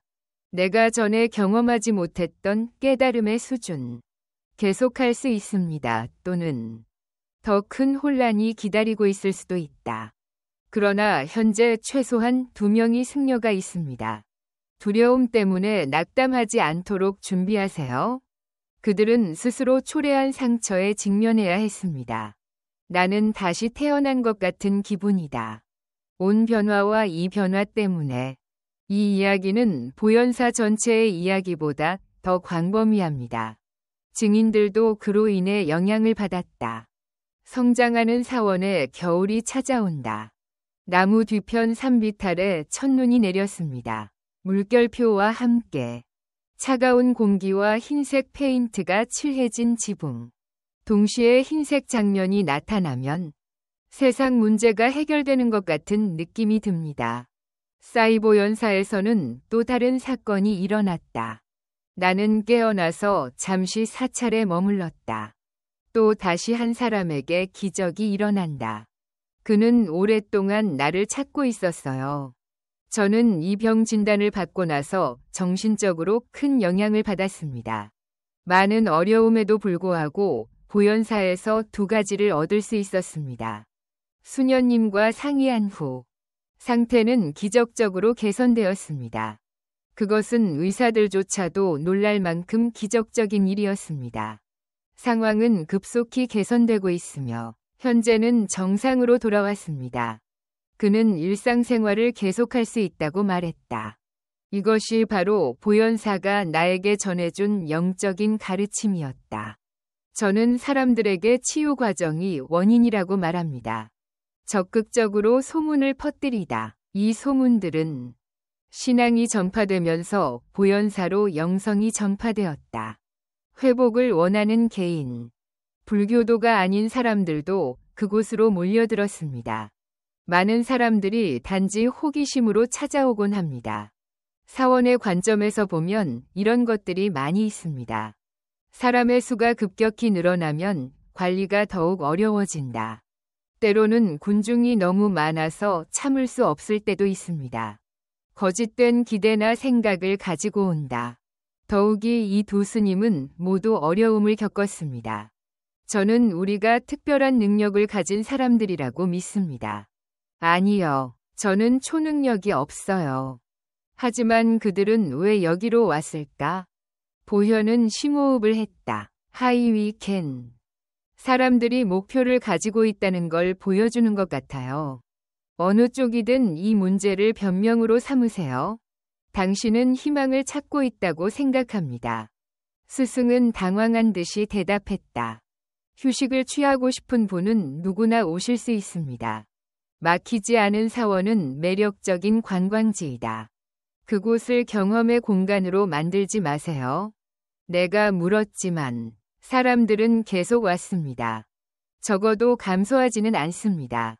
내가 전에 경험하지 못했던 깨달음의 수준. 계속할 수 있습니다. 또는 더 큰 혼란이 기다리고 있을 수도 있다. 그러나 현재 최소한 2명이 승려가 있습니다. 두려움 때문에 낙담하지 않도록 준비하세요. 그들은 스스로 초래한 상처에 직면해야 했습니다. 나는 다시 태어난 것 같은 기분이다. 온 변화와 이 변화 때문에 이 이야기는 보현사 전체의 이야기보다 더 광범위합니다. 증인들도 그로 인해 영향을 받았다. 성장하는 사원에 겨울이 찾아온다. 나무 뒤편 산비탈에 첫눈이 내렸습니다. 물결표와 함께 차가운 공기와 흰색 페인트가 칠해진 지붕. 동시에 흰색 장면이 나타나면 세상 문제가 해결되는 것 같은 느낌이 듭니다. 사이보연사에서는 또 다른 사건이 일어났다. 나는 깨어나서 잠시 사찰에 머물렀다. 또 다시 한 사람에게 기적이 일어난다. 그는 오랫동안 나를 찾고 있었어요. 저는 이 병 진단을 받고 나서 정신적으로 큰 영향을 받았습니다. 많은 어려움에도 불구하고 보현사에서 2가지를 얻을 수 있었습니다. 수녀님과 상의한 후 상태는 기적적으로 개선되었습니다. 그것은 의사들조차도 놀랄 만큼 기적적인 일이었습니다. 상황은 급속히 개선되고 있으며 현재는 정상으로 돌아왔습니다. 그는 일상생활을 계속할 수 있다고 말했다. 이것이 바로 보현사가 나에게 전해준 영적인 가르침이었다. 저는 사람들에게 치유 과정이 원인이라고 말합니다. 적극적으로 소문을 퍼뜨리다. 이 소문들은 신앙이 전파되면서 보현사로 영성이 전파되었다. 회복을 원하는 개인, 불교도가 아닌 사람들도 그곳으로 몰려들었습니다. 많은 사람들이 단지 호기심으로 찾아오곤 합니다. 사원의 관점에서 보면 이런 것들이 많이 있습니다. 사람의 수가 급격히 늘어나면 관리가 더욱 어려워진다. 때로는 군중이 너무 많아서 참을 수 없을 때도 있습니다. 거짓된 기대나 생각을 가지고 온다. 더욱이 이 2 스님은 모두 어려움을 겪었습니다. 저는 우리가 특별한 능력을 가진 사람들이라고 믿습니다. 아니요. 저는 초능력이 없어요. 하지만 그들은 왜 여기로 왔을까? 보현은 심호흡을 했다. 하이위 캔. 사람들이 목표를 가지고 있다는 걸 보여주는 것 같아요. 어느 쪽이든 이 문제를 변명으로 삼으세요. 당신은 희망을 찾고 있다고 생각합니다. 스승은 당황한 듯이 대답했다. 휴식을 취하고 싶은 분은 누구나 오실 수 있습니다. 막히지 않은 사원은 매력적인 관광지이다. 그곳을 경험의 공간으로 만들지 마세요. 내가 물었지만 사람들은 계속 왔습니다. 적어도 감소하지는 않습니다.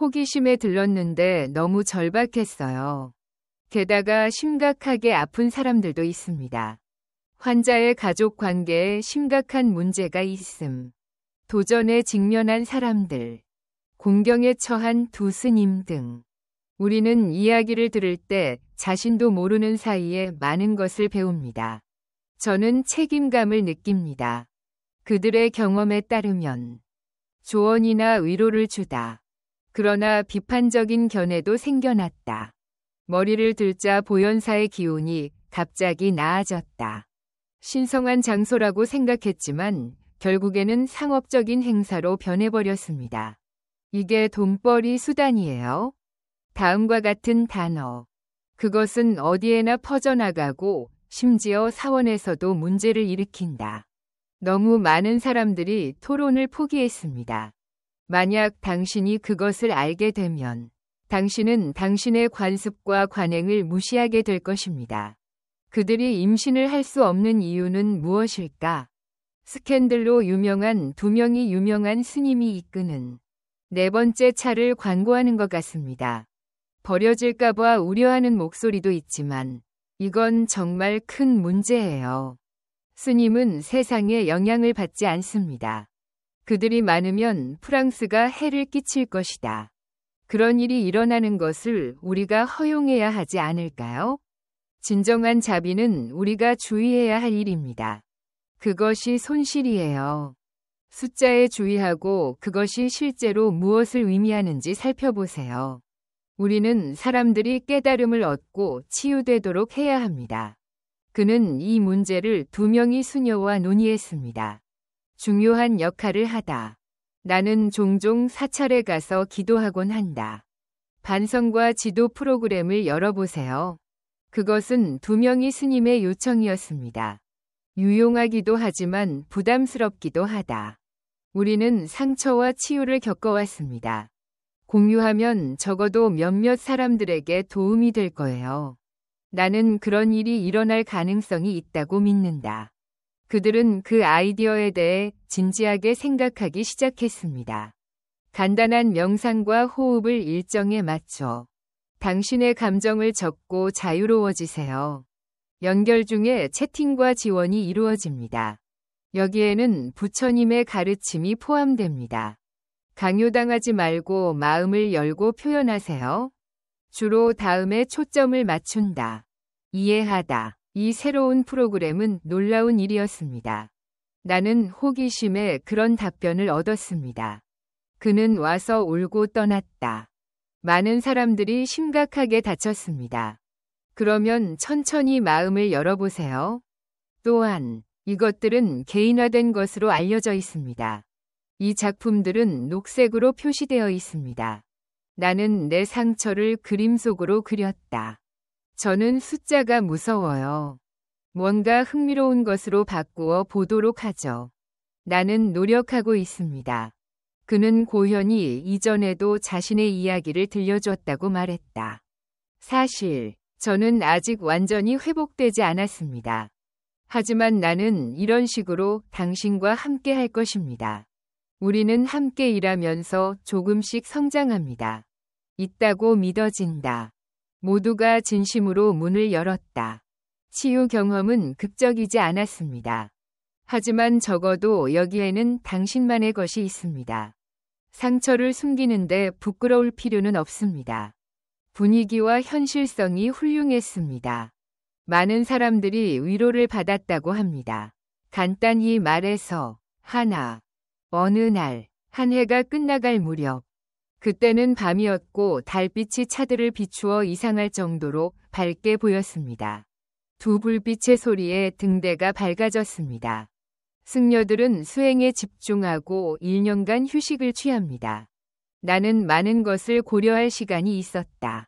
호기심에 들렀는데 너무 절박했어요. 게다가 심각하게 아픈 사람들도 있습니다. 환자의 가족 관계에 심각한 문제가 있음. 도전에 직면한 사람들. 공경에 처한 두 스님 등. 우리는 이야기를 들을 때 자신도 모르는 사이에 많은 것을 배웁니다. 저는 책임감을 느낍니다. 그들의 경험에 따르면 조언이나 위로를 주다. 그러나 비판적인 견해도 생겨났다. 머리를 들자 보현사의 기운이 갑자기 나아졌다. 신성한 장소라고 생각했지만 결국에는 상업적인 행사로 변해버렸습니다. 이게 돈벌이 수단이에요. 다음과 같은 단어. 그것은 어디에나 퍼져나가고 심지어 사원에서도 문제를 일으킨다. 너무 많은 사람들이 토론을 포기했습니다. 만약 당신이 그것을 알게 되면 당신은 당신의 관습과 관행을 무시하게 될 것입니다. 그들이 임신을 할 수 없는 이유는 무엇일까? 스캔들로 유명한 두 명이 유명한 스님이 이끄는 네 번째 차를 광고하는 것 같습니다. 버려질까봐 우려하는 목소리도 있지만 이건 정말 큰 문제예요. 스님은 세상에 영향을 받지 않습니다. 그들이 많으면 프랑스가 해를 끼칠 것이다. 그런 일이 일어나는 것을 우리가 허용해야 하지 않을까요? 진정한 자비는 우리가 주의해야 할 일입니다. 그것이 손실이에요. 숫자에 주의하고 그것이 실제로 무엇을 의미하는지 살펴보세요. 우리는 사람들이 깨달음을 얻고 치유되도록 해야 합니다. 그는 이 문제를 두 명의 수녀와 논의했습니다. 중요한 역할을 하다. 나는 종종 사찰에 가서 기도하곤 한다. 반성과 지도 프로그램을 열어보세요. 그것은 두 명의 스님의 요청이었습니다. 유용하기도 하지만 부담스럽기도 하다. 우리는 상처와 치유를 겪어왔습니다. 공유하면 적어도 몇몇 사람들에게 도움이 될 거예요. 나는 그런 일이 일어날 가능성이 있다고 믿는다. 그들은 그 아이디어에 대해 진지하게 생각하기 시작했습니다. 간단한 명상과 호흡을 일정에 맞춰 당신의 감정을 적고 자유로워지세요. 연결 중에 채팅과 지원이 이루어집니다. 여기에는 부처님의 가르침이 포함됩니다. 강요당하지 말고 마음을 열고 표현하세요. 주로 다음에 초점을 맞춘다. 이해하다. 이 새로운 프로그램은 놀라운 일이었습니다. 나는 호기심에 그런 답변을 얻었습니다. 그는 와서 울고 떠났다. 많은 사람들이 심각하게 다쳤습니다. 그러면 천천히 마음을 열어보세요. 또한 이것들은 개인화된 것으로 알려져 있습니다. 이 작품들은 녹색으로 표시되어 있습니다. 나는 내 상처를 그림 속으로 그렸다. 저는 숫자가 무서워요. 뭔가 흥미로운 것으로 바꾸어 보도록 하죠. 나는 노력하고 있습니다. 그는 고현이 이전에도 자신의 이야기를 들려줬다고 말했다. 사실 저는 아직 완전히 회복되지 않았습니다. 하지만 나는 이런 식으로 당신과 함께 할 것입니다. 우리는 함께 일하면서 조금씩 성장합니다. 있다고 믿어진다. 모두가 진심으로 문을 열었다. 치유 경험은 극적이지 않았습니다. 하지만 적어도 여기에는 당신만의 것이 있습니다. 상처를 숨기는데 부끄러울 필요는 없습니다. 분위기와 현실성이 훌륭했습니다. 많은 사람들이 위로를 받았다고 합니다. 간단히 말해서 어느 날 한 해가 끝나갈 무렵 그때는 밤이었고 달빛이 차들을 비추어 이상할 정도로 밝게 보였습니다. 두 불빛의 소리에 등대가 밝아졌습니다. 승려들은 수행에 집중하고 1년간 휴식을 취합니다. 나는 많은 것을 고려할 시간이 있었다.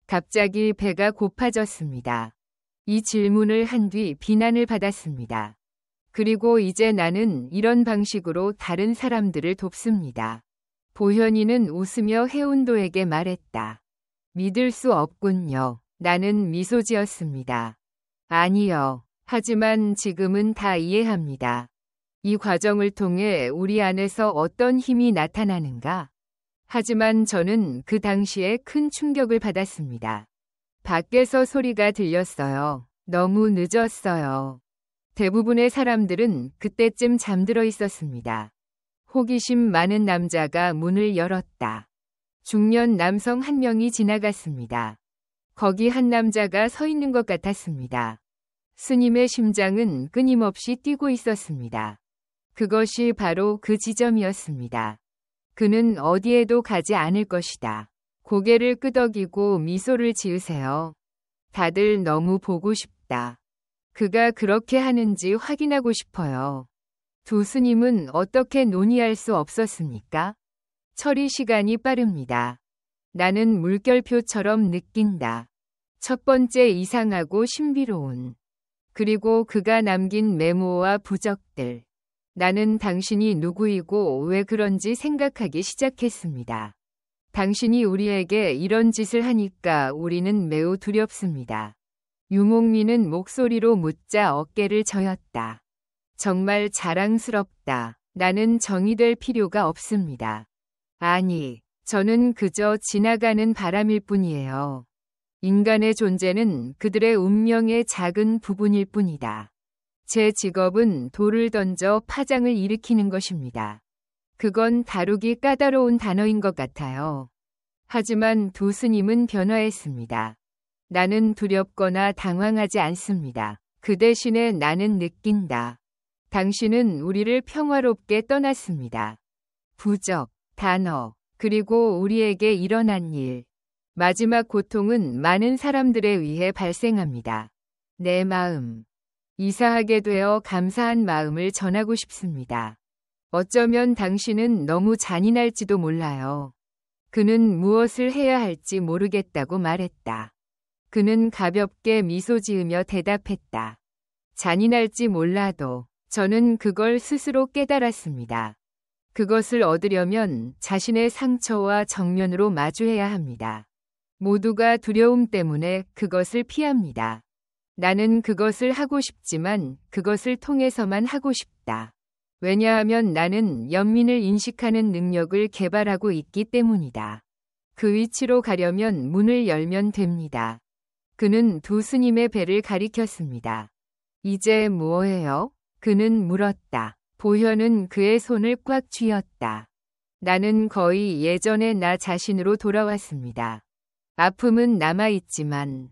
갑자기 배가 고파졌습니다. 이 질문을 한 뒤 비난을 받았습니다. 그리고 이제 나는 이런 방식으로 다른 사람들을 돕습니다. 보현이는 웃으며 해운도에게 말했다. 믿을 수 없군요. 나는 미소 지었습니다. 아니요. 하지만 지금은 다 이해합니다. 이 과정을 통해 우리 안에서 어떤 힘이 나타나는가? 하지만 저는 그 당시에 큰 충격을 받았습니다. 밖에서 소리가 들렸어요. 너무 늦었어요. 대부분의 사람들은 그때쯤 잠들어 있었습니다. 호기심 많은 남자가 문을 열었다. 중년 남성 한 명이 지나갔습니다. 거기 한 남자가 서 있는 것 같았습니다. 스님의 심장은 끊임없이 뛰고 있었습니다. 그것이 바로 그 지점이었습니다. 그는 어디에도 가지 않을 것이다. 고개를 끄덕이고 미소를 지으세요. 다들 너무 보고 싶다. 그가 그렇게 하는지 확인하고 싶어요. 두 스님은 어떻게 논의할 수 없었습니까? 처리 시간이 빠릅니다. 나는 물결표처럼 느낀다. 첫 번째 이상하고 신비로운. 그리고 그가 남긴 메모와 부적들. 나는 당신이 누구이고 왜 그런지 생각하기 시작했습니다. 당신이 우리에게 이런 짓을 하니까 우리는 매우 두렵습니다. 유목민은 목소리로 묻자 어깨를 저었다. 정말 자랑스럽다. 나는 정의될 필요가 없습니다. 아니, 저는 그저 지나가는 바람일 뿐이에요. 인간의 존재는 그들의 운명의 작은 부분일 뿐이다. 제 직업은 돌을 던져 파장을 일으키는 것입니다. 그건 다루기 까다로운 단어인 것 같아요. 하지만 두 스님은 변화했습니다. 나는 두렵거나 당황하지 않습니다. 그 대신에 나는 느낀다. 당신은 우리를 평화롭게 떠났습니다. 부적, 단어, 그리고 우리에게 일어난 일. 마지막 고통은 많은 사람들에 의해 발생합니다. 내 마음. 이사하게 되어 감사한 마음을 전하고 싶습니다. 어쩌면 당신은 너무 잔인할지도 몰라요. 그는 무엇을 해야 할지 모르겠다고 말했다. 그는 가볍게 미소 지으며 대답했다. 잔인할지 몰라도 저는 그걸 스스로 깨달았습니다. 그것을 얻으려면 자신의 상처와 정면으로 마주해야 합니다. 모두가 두려움 때문에 그것을 피합니다. 나는 그것을 하고 싶지만 그것을 통해서만 하고 싶다. 왜냐하면 나는 연민을 인식하는 능력을 개발하고 있기 때문이다. 그 위치로 가려면 문을 열면 됩니다. 그는 두 스님의 배를 가리켰습니다. 이제 뭐해요? 그는 물었다. 보현은 그의 손을 꽉 쥐었다. 나는 거의 예전의 나 자신으로 돌아왔습니다. 아픔은 남아있지만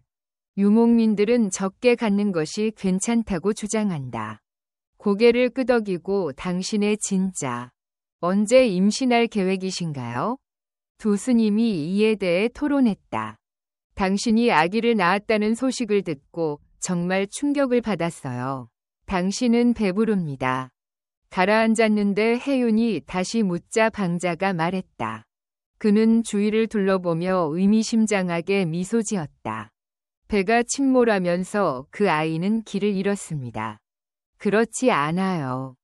유목민들은 적게 갖는 것이 괜찮다고 주장한다. 고개를 끄덕이고 당신의 진짜 언제 임신할 계획이신가요? 두 스님이 이에 대해 토론했다. 당신이 아기를 낳았다는 소식을 듣고 정말 충격을 받았어요. 당신은 배부릅니다. 가라앉았는데 혜윤이 다시 묻자 방자가 말했다. 그는 주위를 둘러보며 의미심장하게 미소 지었다. 배가 침몰하면서 그 아이는 길을 잃었습니다. 그렇지 않아요.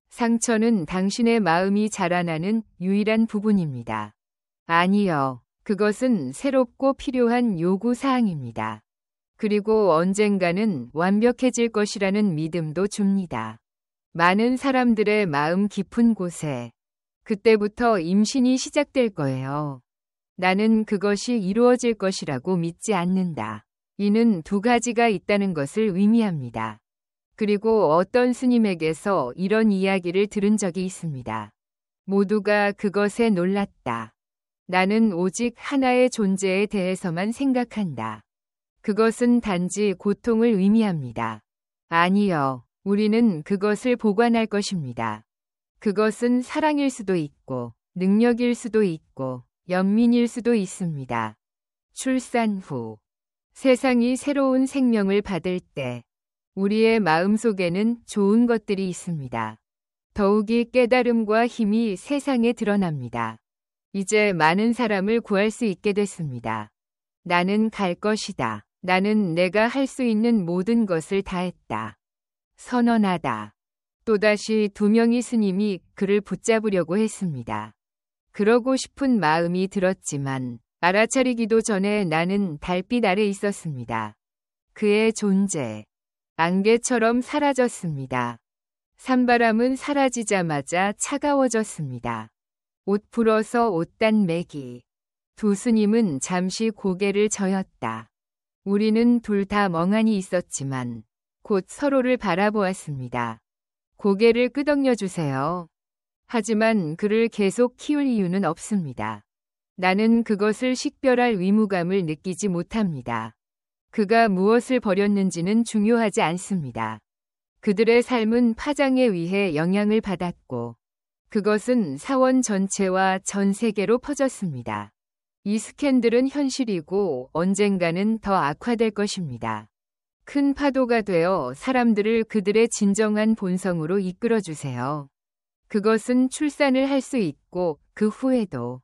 상처는 당신의 마음이 자라나는 유일한 부분입니다. 아니요. 그것은 새롭고 필요한 요구사항입니다. 그리고 언젠가는 완벽해질 것이라는 믿음도 줍니다. 많은 사람들의 마음 깊은 곳에 그때부터 임신이 시작될 거예요. 나는 그것이 이루어질 것이라고 믿지 않는다. 이는 두 가지가 있다는 것을 의미합니다. 그리고 어떤 스님에게서 이런 이야기를 들은 적이 있습니다. 모두가 그것에 놀랐다. 나는 오직 하나의 존재에 대해서만 생각한다. 그것은 단지 고통을 의미합니다. 아니요. 우리는 그것을 보관할 것입니다. 그것은 사랑일 수도 있고, 능력일 수도 있고, 연민일 수도 있습니다. 출산 후, 세상이 새로운 생명을 받을 때, 우리의 마음속에는 좋은 것들이 있습니다. 더욱이 깨달음과 힘이 세상에 드러납니다. 이제 많은 사람을 구할 수 있게 됐습니다. 나는 갈 것이다. 나는 내가 할 수 있는 모든 것을 다했다. 선언하다. 또다시 두 명의 스님이 그를 붙잡으려고 했습니다. 그러고 싶은 마음이 들었지만 알아차리기도 전에 나는 달빛 아래 있었습니다. 그의 존재, 안개처럼 사라졌습니다. 산바람은 사라지자마자 차가워졌습니다. 옷 풀어서 옷단 매기. 두 스님은 잠시 고개를 저었다. 우리는 둘 다 멍하니 있었지만 곧 서로를 바라보았습니다. 고개를 끄덕여 주세요. 하지만 그를 계속 키울 이유는 없습니다. 나는 그것을 식별할 의무감을 느끼지 못합니다. 그가 무엇을 버렸는지는 중요하지 않습니다. 그들의 삶은 파장에 의해 영향을 받았고 그것은 사원 전체와 전 세계로 퍼졌습니다. 이 스캔들은 현실이고 언젠가는 더 악화될 것입니다. 큰 파도가 되어 사람들을 그들의 진정한 본성으로 이끌어주세요. 그것은 출산을 할 수 있고 그 후에도.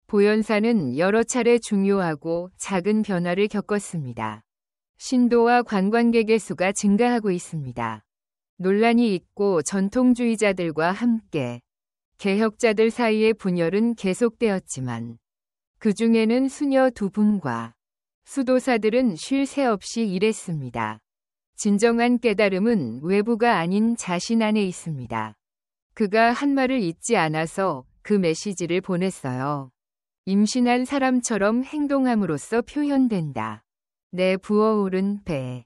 보현사는 여러 차례 중요하고 작은 변화를 겪었습니다. 신도와 관광객의 수가 증가하고 있습니다. 논란이 있고 전통주의자들과 함께 개혁자들 사이의 분열은 계속되었지만 그 중에는 수녀 두 분과 수도사들은 쉴 새 없이 일했습니다. 진정한 깨달음은 외부가 아닌 자신 안에 있습니다. 그가 한 말을 잊지 않아서 그 메시지를 보냈어요. 임신한 사람처럼 행동함으로써 표현된다. 내 부어오른 배.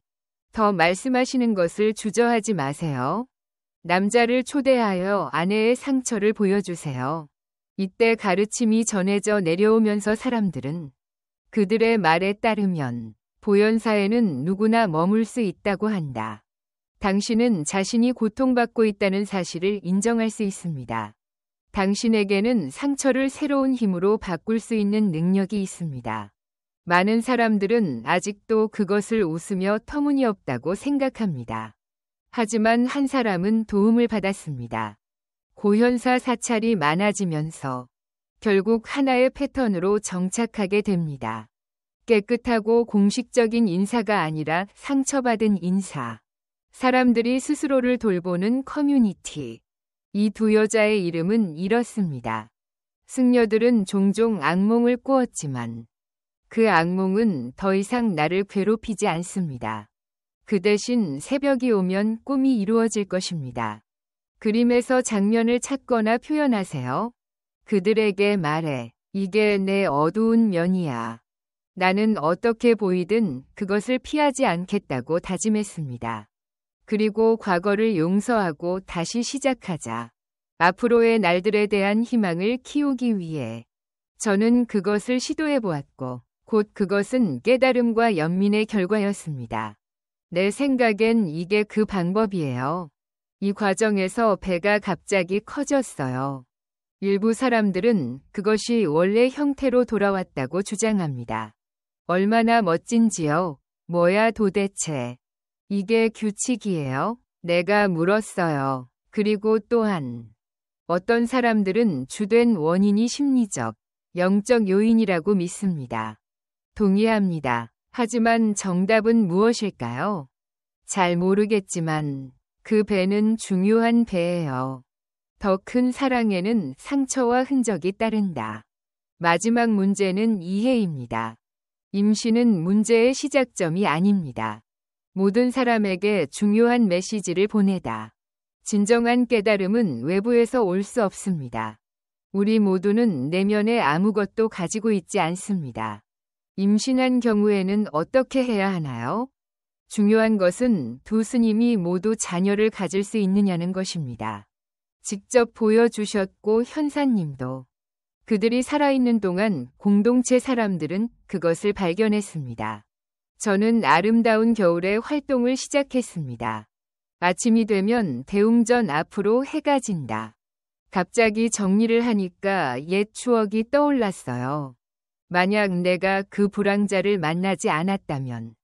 더 말씀하시는 것을 주저하지 마세요. 남자를 초대하여 아내의 상처를 보여주세요. 이때 가르침이 전해져 내려오면서 사람들은 그들의 말에 따르면 보현사에는 누구나 머물 수 있다고 한다. 당신은 자신이 고통받고 있다는 사실을 인정할 수 있습니다. 당신에게는 상처를 새로운 힘으로 바꿀 수 있는 능력이 있습니다. 많은 사람들은 아직도 그것을 웃으며 터무니없다고 생각합니다. 하지만 한 사람은 도움을 받았습니다. 고현사 사찰이 많아지면서 결국 하나의 패턴으로 정착하게 됩니다. 깨끗하고 공식적인 인사가 아니라 상처받은 인사. 사람들이 스스로를 돌보는 커뮤니티. 이 두 여자의 이름은 이렇습니다. 승려들은 종종 악몽을 꾸었지만 그 악몽은 더 이상 나를 괴롭히지 않습니다. 그 대신 새벽이 오면 꿈이 이루어질 것입니다. 그림에서 장면을 찾거나 표현하세요. 그들에게 말해. 이게 내 어두운 면이야. 나는 어떻게 보이든 그것을 피하지 않겠다고 다짐했습니다. 그리고 과거를 용서하고 다시 시작하자. 앞으로의 날들에 대한 희망을 키우기 위해 저는 그것을 시도해 보았고 곧 그것은 깨달음과 연민의 결과였습니다. 내 생각엔 이게 그 방법이에요. 이 과정에서 배가 갑자기 커졌어요. 일부 사람들은 그것이 원래 형태로 돌아왔다고 주장합니다. 얼마나 멋진지요. 뭐야 도대체. 이게 규칙이에요? 내가 물었어요. 그리고 또한 어떤 사람들은 주된 원인이 심리적, 영적 요인이라고 믿습니다. 동의합니다. 하지만 정답은 무엇일까요? 잘 모르겠지만 그 배는 중요한 배예요. 더 큰 사랑에는 상처와 흔적이 따른다. 마지막 문제는 이해입니다. 임신은 문제의 시작점이 아닙니다. 모든 사람에게 중요한 메시지를 보내다. 진정한 깨달음은 외부에서 올 수 없습니다. 우리 모두는 내면에 아무것도 가지고 있지 않습니다. 임신한 경우에는 어떻게 해야 하나요? 중요한 것은 두 스님이 모두 자녀를 가질 수 있느냐는 것입니다. 직접 보여주셨고 현사님도. 그들이 살아있는 동안 공동체 사람들은 그것을 발견했습니다. 저는 아름다운 겨울에 활동을 시작했습니다. 아침이 되면 대웅전 앞으로 해가 진다. 갑자기 정리를 하니까 옛 추억이 떠올랐어요. 만약 내가 그 불황자를 만나지 않았다면,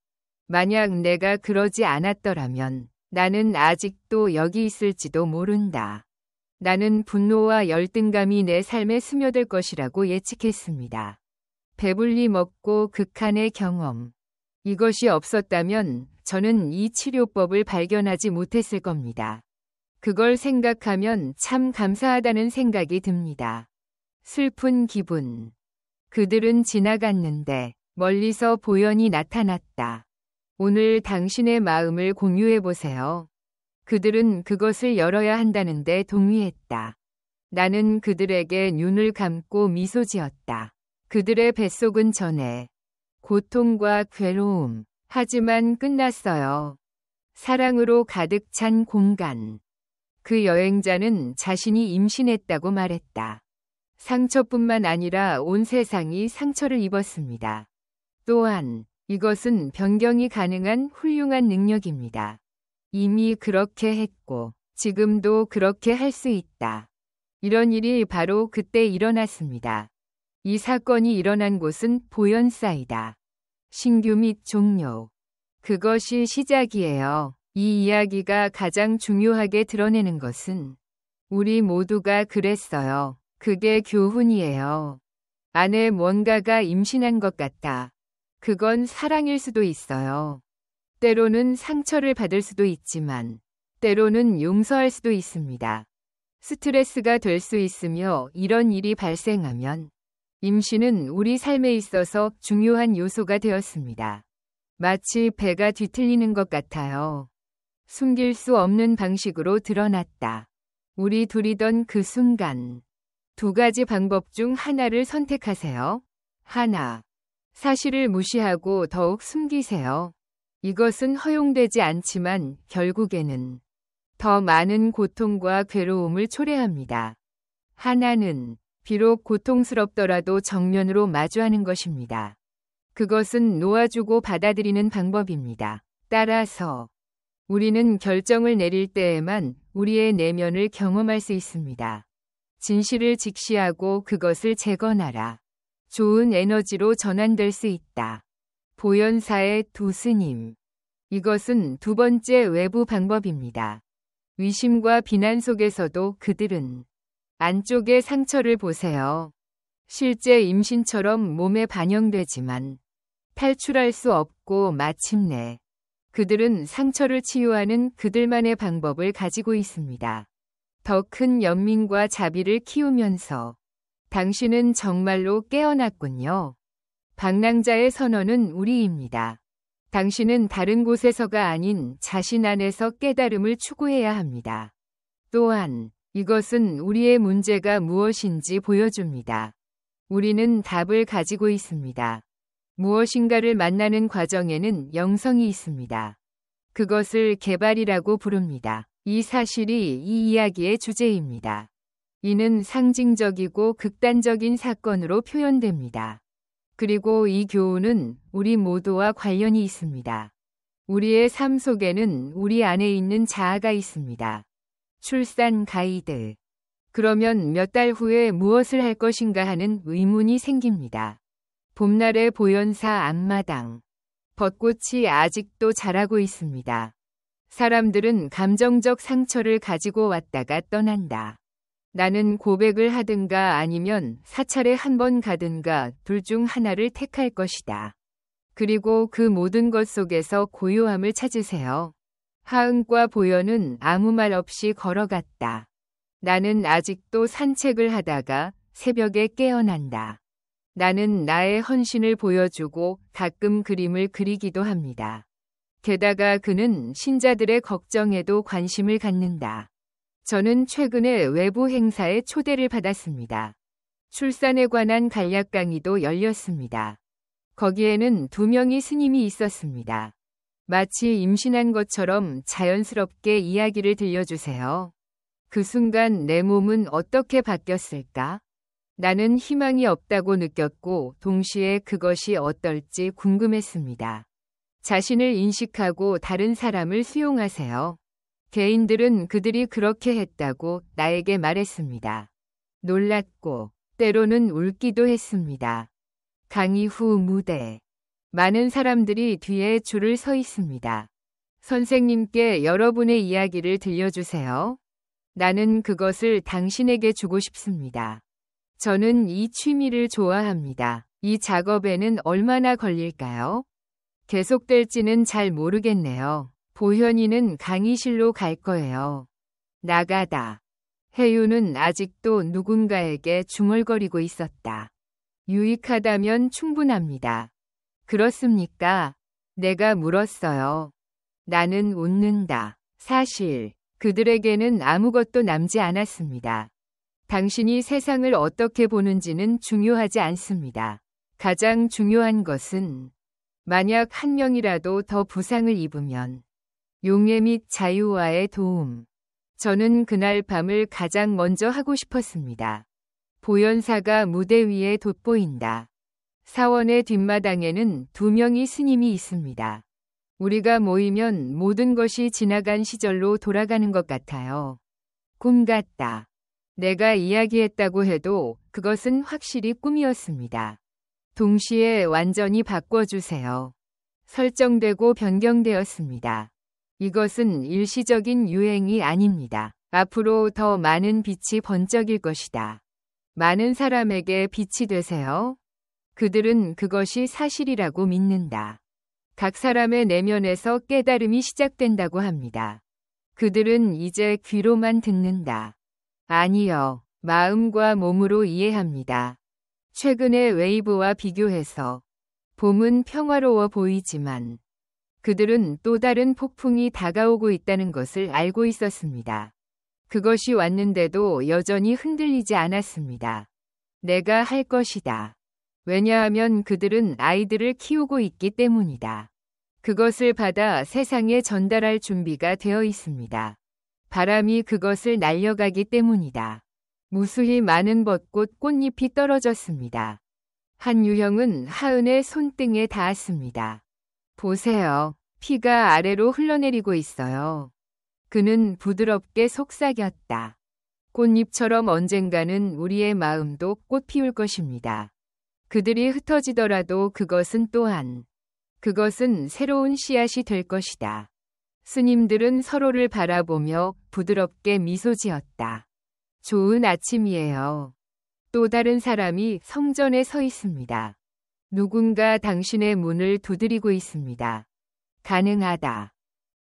만약 내가 그러지 않았더라면 나는 아직도 여기 있을지도 모른다. 나는 분노와 열등감이 내 삶에 스며들 것이라고 예측했습니다. 배불리 먹고 극한의 경험. 이것이 없었다면 저는 이 치료법을 발견하지 못했을 겁니다. 그걸 생각하면 참 감사하다는 생각이 듭니다. 슬픈 기분. 그들은 지나갔는데 멀리서 보연이 나타났다. 오늘 당신의 마음을 공유해보세요. 그들은 그것을 열어야 한다는데 동의했다. 나는 그들에게 눈을 감고 미소 지었다. 그들의 뱃속은 전에 고통과 괴로움, 하지만 끝났어요. 사랑으로 가득 찬 공간. 그 여행자는 자신이 임신했다고 말했다. 상처뿐만 아니라 온 세상이 상처를 입었습니다. 또한 이것은 변경이 가능한 훌륭한 능력입니다. 이미 그렇게 했고 지금도 그렇게 할 수 있다. 이런 일이 바로 그때 일어났습니다. 이 사건이 일어난 곳은 보현사이다. 신규 및 종료. 그것이 시작이에요. 이 이야기가 가장 중요하게 드러내는 것은 우리 모두가 그랬어요. 그게 교훈이에요. 안에 뭔가가 임신한 것 같다. 그건 사랑일 수도 있어요. 때로는 상처를 받을 수도 있지만 때로는 용서할 수도 있습니다. 스트레스가 될 수 있으며 이런 일이 발생하면 임신은 우리 삶에 있어서 중요한 요소가 되었습니다. 마치 배가 뒤틀리는 것 같아요. 숨길 수 없는 방식으로 드러났다. 우리 둘이던 그 순간. 두 가지 방법 중 하나를 선택하세요. 하나. 사실을 무시하고 더욱 숨기세요. 이것은 허용되지 않지만 결국에는 더 많은 고통과 괴로움을 초래합니다. 하나는 비록 고통스럽더라도 정면으로 마주하는 것입니다. 그것은 놓아주고 받아들이는 방법입니다. 따라서 우리는 결정을 내릴 때에만 우리의 내면을 경험할 수 있습니다. 진실을 직시하고 그것을 재건하라. 좋은 에너지로 전환될 수 있다. 보현사의 두 스님. 이것은 두 번째 외부 방법입니다. 위심과 비난 속에서도 그들은 안쪽의 상처를 보세요. 실제 임신처럼 몸에 반영되지만 탈출할 수 없고 마침내 그들은 상처를 치유하는 그들만의 방법을 가지고 있습니다. 더 큰 연민과 자비를 키우면서 당신은 정말로 깨어났군요. 방랑자의 선언은 우리입니다. 당신은 다른 곳에서가 아닌 자신 안에서 깨달음을 추구해야 합니다. 또한 이것은 우리의 문제가 무엇인지 보여줍니다. 우리는 답을 가지고 있습니다. 무엇인가를 만나는 과정에는 영성이 있습니다. 그것을 개발이라고 부릅니다. 이 사실이 이 이야기의 주제입니다. 이는 상징적이고 극단적인 사건으로 표현됩니다. 그리고 이 교훈은 우리 모두와 관련이 있습니다. 우리의 삶 속에는 우리 안에 있는 자아가 있습니다. 출산 가이드. 그러면 몇 달 후에 무엇을 할 것인가 하는 의문이 생깁니다. 봄날의 보현사 앞마당. 벚꽃이 아직도 자라고 있습니다. 사람들은 감정적 상처를 가지고 왔다가 떠난다. 나는 고백을 하든가 아니면 사찰에 한 번 가든가 둘 중 하나를 택할 것이다. 그리고 그 모든 것 속에서 고요함을 찾으세요. 하은과 보현은 아무 말 없이 걸어갔다. 나는 아직도 산책을 하다가 새벽에 깨어난다. 나는 나의 헌신을 보여주고 가끔 그림을 그리기도 합니다. 게다가 그는 신자들의 걱정에도 관심을 갖는다. 저는 최근에 외부 행사에 초대를 받았습니다. 출산에 관한 간략 강의도 열렸습니다. 거기에는 2명의 스님이 있었습니다. 마치 임신한 것처럼 자연스럽게 이야기를 들려주세요. 그 순간 내 몸은 어떻게 바뀌었을까? 나는 희망이 없다고 느꼈고 동시에 그것이 어떨지 궁금했습니다. 자신을 인식하고 다른 사람을 수용하세요. 개인들은 그들이 그렇게 했다고 나에게 말했습니다. 놀랐고 때로는 울기도 했습니다. 강의 후 무대. 많은 사람들이 뒤에 줄을 서 있습니다. 선생님께 여러분의 이야기를 들려주세요. 나는 그것을 당신에게 주고 싶습니다. 저는 이 취미를 좋아합니다. 이 작업에는 얼마나 걸릴까요? 계속될지는 잘 모르겠네요. 보현이는 강의실로 갈 거예요. 나가다. 해유는 아직도 누군가에게 중얼거리고 있었다. 유익하다면 충분합니다. 그렇습니까? 내가 물었어요. 나는 웃는다. 사실 그들에게는 아무것도 남지 않았습니다. 당신이 세상을 어떻게 보는지는 중요하지 않습니다. 가장 중요한 것은 만약 한 명이라도 더 부상을 입으면 용해 및 자유와의 도움. 저는 그날 밤을 가장 먼저 하고 싶었습니다. 보현사가 무대 위에 돋보인다. 사원의 뒷마당에는 2명의 스님이 있습니다. 우리가 모이면 모든 것이 지나간 시절로 돌아가는 것 같아요. 꿈 같다. 내가 이야기했다고 해도 그것은 확실히 꿈이었습니다. 동시에 완전히 바꿔주세요. 설정되고 변경되었습니다. 이것은 일시적인 유행이 아닙니다. 앞으로 더 많은 빛이 번쩍일 것이다. 많은 사람에게 빛이 되세요. 그들은 그것이 사실이라고 믿는다. 각 사람의 내면에서 깨달음이 시작된다고 합니다. 그들은 이제 귀로만 듣는다. 아니요, 마음과 몸으로 이해합니다. 최근의 웨이브와 비교해서 봄은 평화로워 보이지만 그들은 또 다른 폭풍이 다가오고 있다는 것을 알고 있었습니다. 그것이 왔는데도 여전히 흔들리지 않았습니다. 내가 할 것이다. 왜냐하면 그들은 아이들을 키우고 있기 때문이다. 그것을 받아 세상에 전달할 준비가 되어 있습니다. 바람이 그것을 날려가기 때문이다. 무수히 많은 벚꽃 꽃잎이 떨어졌습니다. 한 유형은 하은의 손등에 닿았습니다. 보세요. 피가 아래로 흘러내리고 있어요. 그는 부드럽게 속삭였다. 꽃잎처럼 언젠가는 우리의 마음도 꽃 피울 것입니다. 그들이 흩어지더라도 그것은 새로운 씨앗이 될 것이다. 스님들은 서로를 바라보며 부드럽게 미소 지었다. 좋은 아침이에요. 또 다른 사람이 성전에 서 있습니다. 누군가 당신의 문을 두드리고 있습니다. 가능하다.